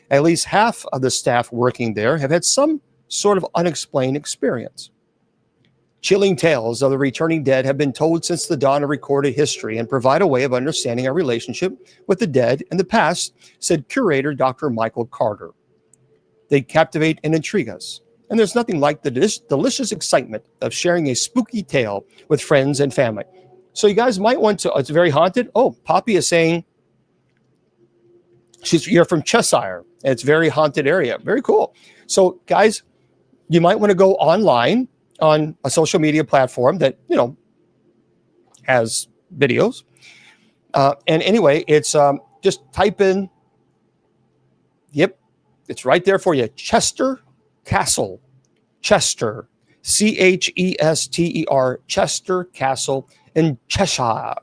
At least half of the staff working there have had some sort of unexplained experience. Chilling tales of the returning dead have been told since the dawn of recorded history and provide a way of understanding our relationship with the dead and the past, said curator Dr. Michael Carter. They captivate and intrigue us, and there's nothing like the delicious excitement of sharing a spooky tale with friends and family. So you guys might want to, it's very haunted. Oh, Poppy is saying you're from Cheshire, and it's a very haunted area. Very cool. So guys, you might want to go online on a social media platform that, has videos. And anyway, it's just type in, yep, it's right there for you. Chester Castle. Chester. Chester. Chester Castle in Cheshire.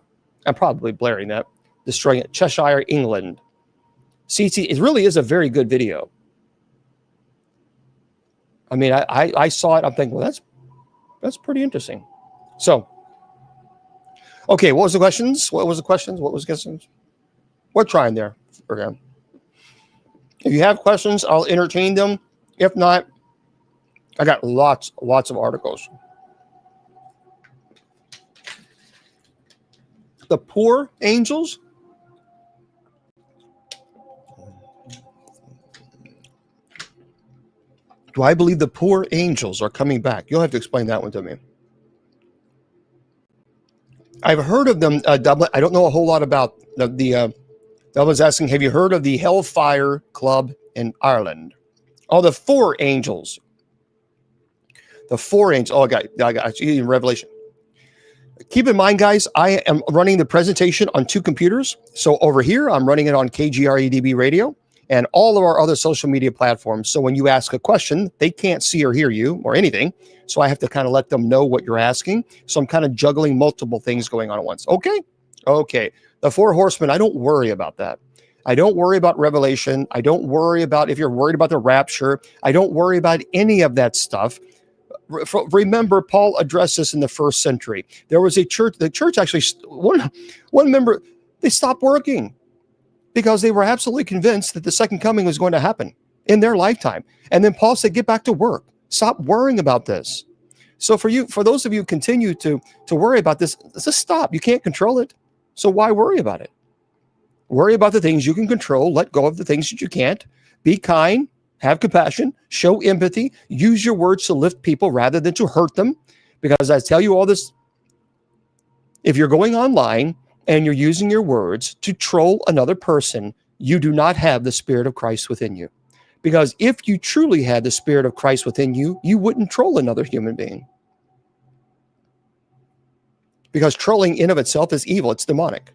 I'm probably blaring that. Destroying it. Cheshire, England. It really is a very good video. I mean, I saw it. I'm thinking, well, that's pretty interesting. So, okay, what was the questions? What was the questions? We're trying there for him. If you have questions, I'll entertain them. If not, I got lots of articles. The poor angels. Do I believe the poor angels are coming back? You'll have to explain that one to me. I've heard of them, Dublin. I don't know a whole lot about the Dublin's asking, have you heard of the Hellfire Club in Ireland? Oh, the four angels. The four angels. Oh, I got in Revelation. Keep in mind, guys, I am running the presentation on two computers. So over here, I'm running it on KGREDB radio. and all of our other social media platforms. So when you ask a question, they can't see or hear you or anything. So I have to kind of let them know what you're asking. So I'm kind of juggling multiple things going on at once. Okay. The four horsemen, I don't worry about that. I don't worry about Revelation. I don't worry about if you're worried about the rapture. I don't worry about any of that stuff. Remember, Paul addressed this in the first century. There was a church, the church actually, one member, they stopped working because they were absolutely convinced that the second coming was going to happen in their lifetime. And then Paul said, get back to work. Stop worrying about this. So for those of you who continue to worry about this, just stop. You can't control it. So why worry about it? Worry about the things you can control. Let go of the things that you can't. Be kind. Have compassion, show empathy, use your words to lift people rather than to hurt them. Because I tell you all this, if you're going online and you're using your words to troll another person, you do not have the Spirit of Christ within you. Because if you truly had the Spirit of Christ within you, you wouldn't troll another human being. Because trolling in of itself is evil, it's demonic.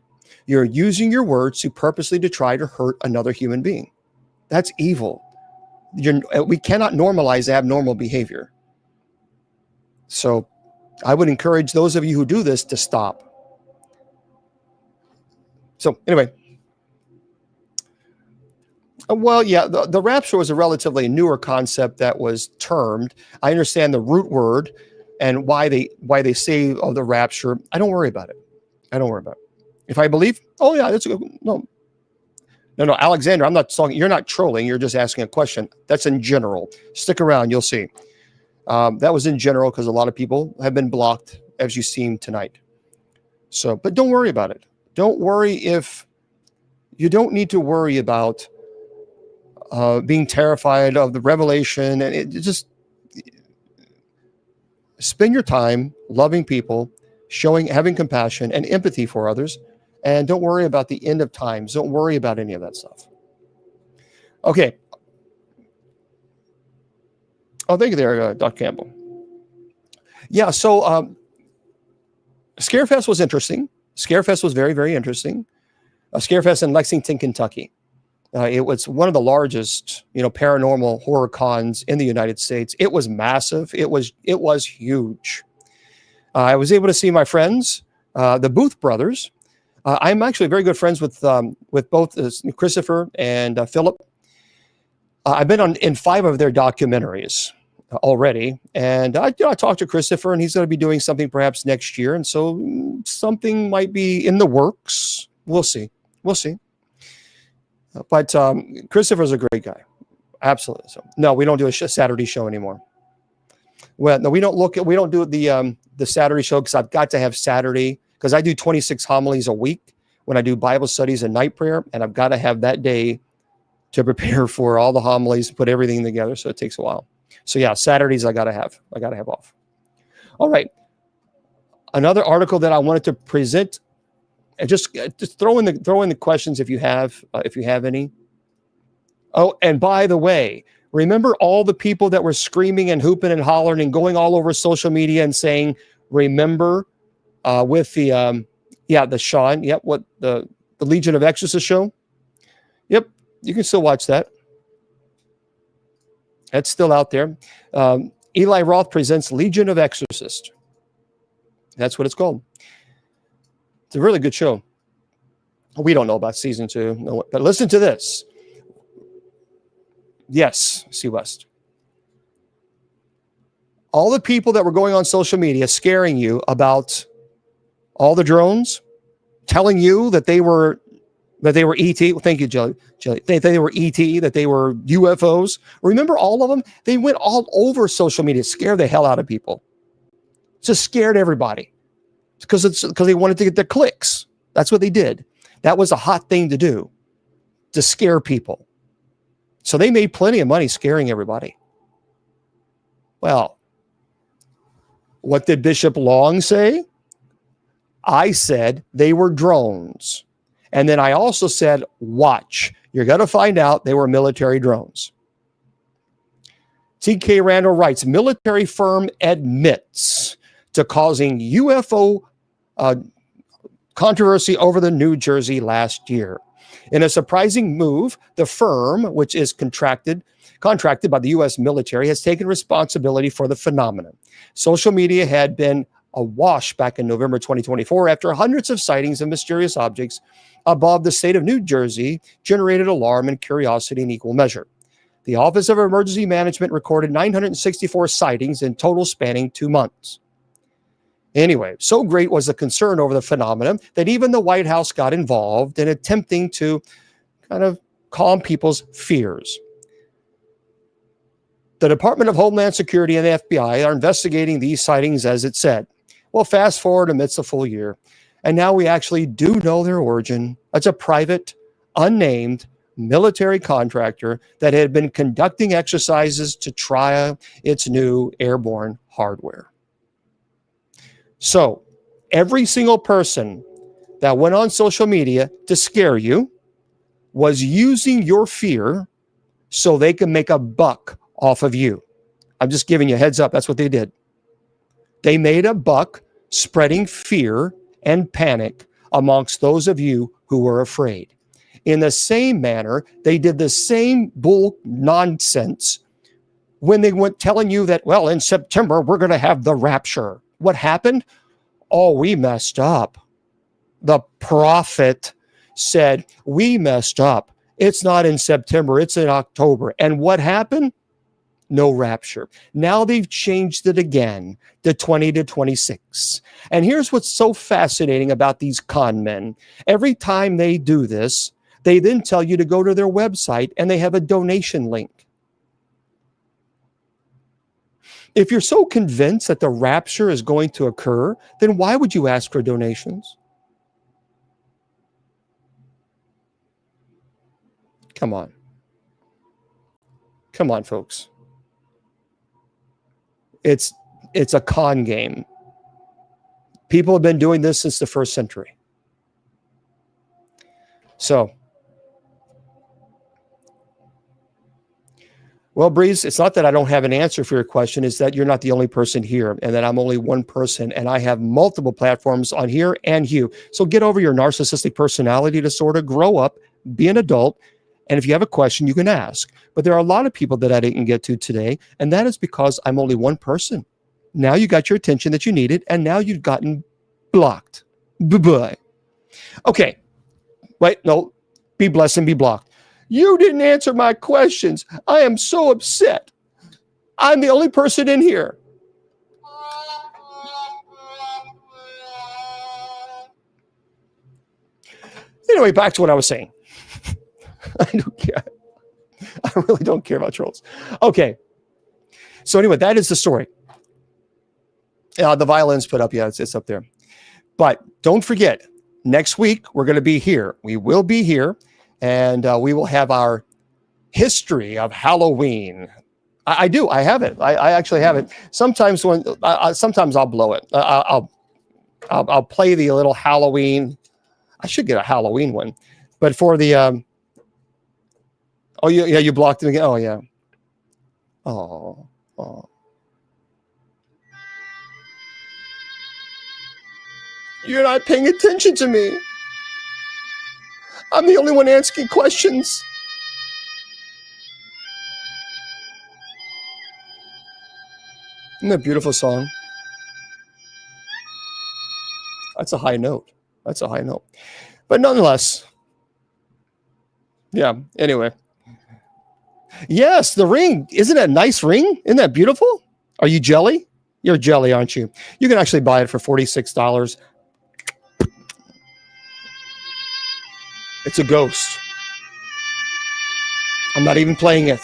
You're using your words to purposely to try to hurt another human being. That's evil. We cannot normalize abnormal behavior. So I would encourage those of you who do this to stop. So anyway, well, yeah, the rapture was a relatively newer concept that was termed. I understand the root word and why they say of the rapture. I don't worry about it. If I believe, oh yeah, that's No, Alexander, I'm not talking. You're not trolling. You're just asking a question. That's in general. Stick around. You'll see. That was in general because a lot of people have been blocked, as you've seen tonight. So, but don't worry about it. Don't worry if you don't need to worry about being terrified of the revelation. And it just spend your time loving people, having compassion and empathy for others. And don't worry about the end of times. Don't worry about any of that stuff. Okay. Oh, thank you there, Dr. Campbell. Yeah, so Scarefest was interesting. Scarefest was very, very interesting. Scarefest in Lexington, Kentucky. It was one of the largest, paranormal horror cons in the United States. It was massive. It was huge. I was able to see my friends, the Booth brothers. I'm actually very good friends with both Christopher and Philip. I've been in 5 of their documentaries already, and I talked to Christopher, and he's going to be doing something perhaps next year, and so something might be in the works. We'll see. But Christopher's a great guy, absolutely. So no, we don't do a Saturday show anymore. Well, no, we don't do the Saturday show because I've got to have Saturday. Because I do 26 homilies a week when I do Bible studies and night prayer, and I've got to have that day to prepare for all the homilies, put everything together, so it takes a while. So yeah, Saturdays I got to have off. All right, another article that I wanted to present, and just throw in the questions if you have any. Oh, and by the way, remember all the people that were screaming and hooping and hollering and going all over social media and saying, remember. With the Sean, what the Legion of Exorcists show. Yep, you can still watch that. That's still out there. Eli Roth presents Legion of Exorcists. That's what it's called. It's a really good show. We don't know about season 2, but listen to this. Yes, C. West. All the people that were going on social media scaring you about all the drones, telling you that they were ET. Well, thank you, Jelly. They were ET, that they were UFOs. Remember all of them? They went all over social media, scared the hell out of people. Just scared everybody because they wanted to get their clicks. That's what they did. That was a hot thing to do, to scare people. So they made plenty of money scaring everybody. Well, what did Bishop Long say? I said they were drones. And then I also said, watch. You're going to find out they were military drones. T.K. Randall writes, military firm admits to causing UFO controversy over the New Jersey last year. In a surprising move, the firm, which is contracted by the U.S. military, has taken responsibility for the phenomenon. Social media had been awash back in November 2024 after hundreds of sightings of mysterious objects above the state of New Jersey generated alarm and curiosity in equal measure. The Office of Emergency Management recorded 964 sightings in total spanning 2 months. Anyway, so great was the concern over the phenomenon that even the White House got involved in attempting to kind of calm people's fears. The Department of Homeland Security and the FBI are investigating these sightings, as it said. Well, fast forward amidst a full year, and now we actually do know their origin. It's a private, unnamed military contractor that had been conducting exercises to try its new airborne hardware. So, every single person that went on social media to scare you was using your fear so they can make a buck off of you. I'm just giving you a heads up. That's what they did. They made a buck spreading fear and panic amongst those of you who were afraid. In the same manner, they did the same bull nonsense when they went telling you that, well, in September, we're going to have the rapture. What happened? Oh, we messed up. The prophet said, we messed up. It's not in September, it's in October. And what happened? No rapture. Now they've changed it again to 20 to 26. And here's what's so fascinating about these con men. Every time they do this, they then tell you to go to their website and they have a donation link. If you're so convinced that the rapture is going to occur, then why would you ask for donations? Come on. Come on, folks. It's a con game. People have been doing this since the first century. So, well, Breeze, it's not that I don't have an answer for your question. It's that you're not the only person here and that I'm only one person and I have multiple platforms on here and you. So get over your narcissistic personality disorder, grow up, be an adult. And if you have a question, you can ask. But there are a lot of people that I didn't get to today. And that is because I'm only one person. Now you got your attention that you needed. And now you've gotten blocked. Bye-bye. Okay. Wait, no. Be blessed and be blocked. You didn't answer my questions. I am so upset. I'm the only person in here. Anyway, back to what I was saying. I don't care. I really don't care about trolls. Okay. So anyway, that is the story. The violin's put up. Yeah, it's up there. But don't forget, next week, we're going to be here. We will be here. And we will have our history of Halloween. I do. I have it. I actually have it. Sometimes sometimes I'll blow it. I'll play the little Halloween. I should get a Halloween one. But for the oh yeah, you blocked it again. Oh yeah. Oh. You're not paying attention to me. I'm the only one asking questions. Isn't that a beautiful song? That's a high note. That's a high note. But nonetheless, yeah, anyway. Yes, the ring. Isn't that a nice ring? Isn't that beautiful? Are you jelly? You're jelly, aren't you? You can actually buy it for $46. It's a ghost. I'm not even playing it.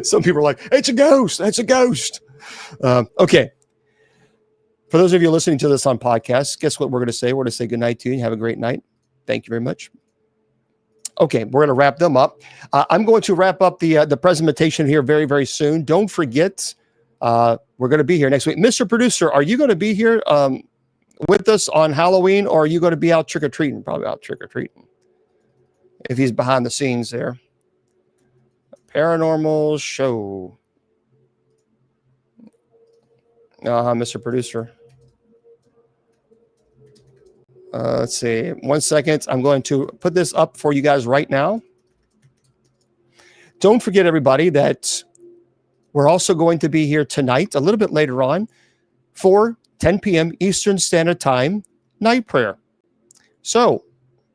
Some people are like, it's a ghost. It's a ghost. Okay. For those of you listening to this on podcast, guess what we're going to say? We're going to say good night to you and have a great night. Thank you very much. Okay, we're going to wrap them up. I'm going to wrap up the presentation here very, very soon. Don't forget, we're going to be here next week. Mr. Producer, are you going to be here with us on Halloween, or are you going to be out trick-or-treating? Probably out trick-or-treating. If he's behind the scenes there. Paranormal show. Mr. Producer. Let's see. 1 second. I'm going to put this up for you guys right now. Don't forget, everybody, that we're also going to be here tonight, a little bit later on, for 10 p.m. Eastern Standard Time night prayer. So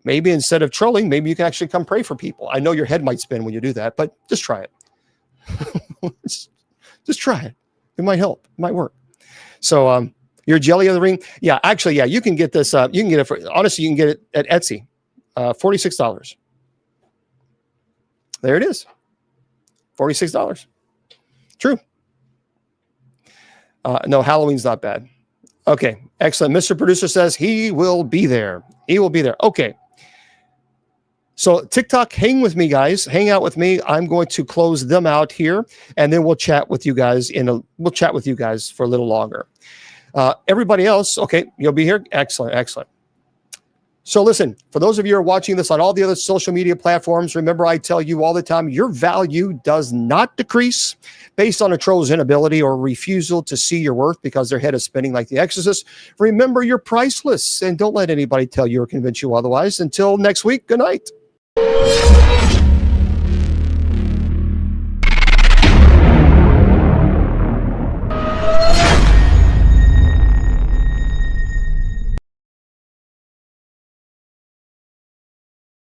maybe instead of trolling, maybe you can actually come pray for people. I know your head might spin when you do that, but just try it. just try it. It might help. It might work. So your Jelly of the Ring. Yeah, actually, yeah, you can get this. You can get it for, honestly, you can get it at Etsy. $46. There it is. $46. True. No, Halloween's not bad. Okay, excellent. Mr. Producer says he will be there. He will be there. Okay. So TikTok, hang with me, guys. Hang out with me. I'm going to close them out here, and then we'll chat with you guys for a little longer. Everybody else, okay, you'll be here. Excellent, excellent. So listen, for those of you who are watching this on all the other social media platforms, remember I tell you all the time, your value does not decrease based on a troll's inability or refusal to see your worth because their head is spinning like the Exorcist. Remember, you're priceless, and don't let anybody tell you or convince you otherwise. Until next week, good night.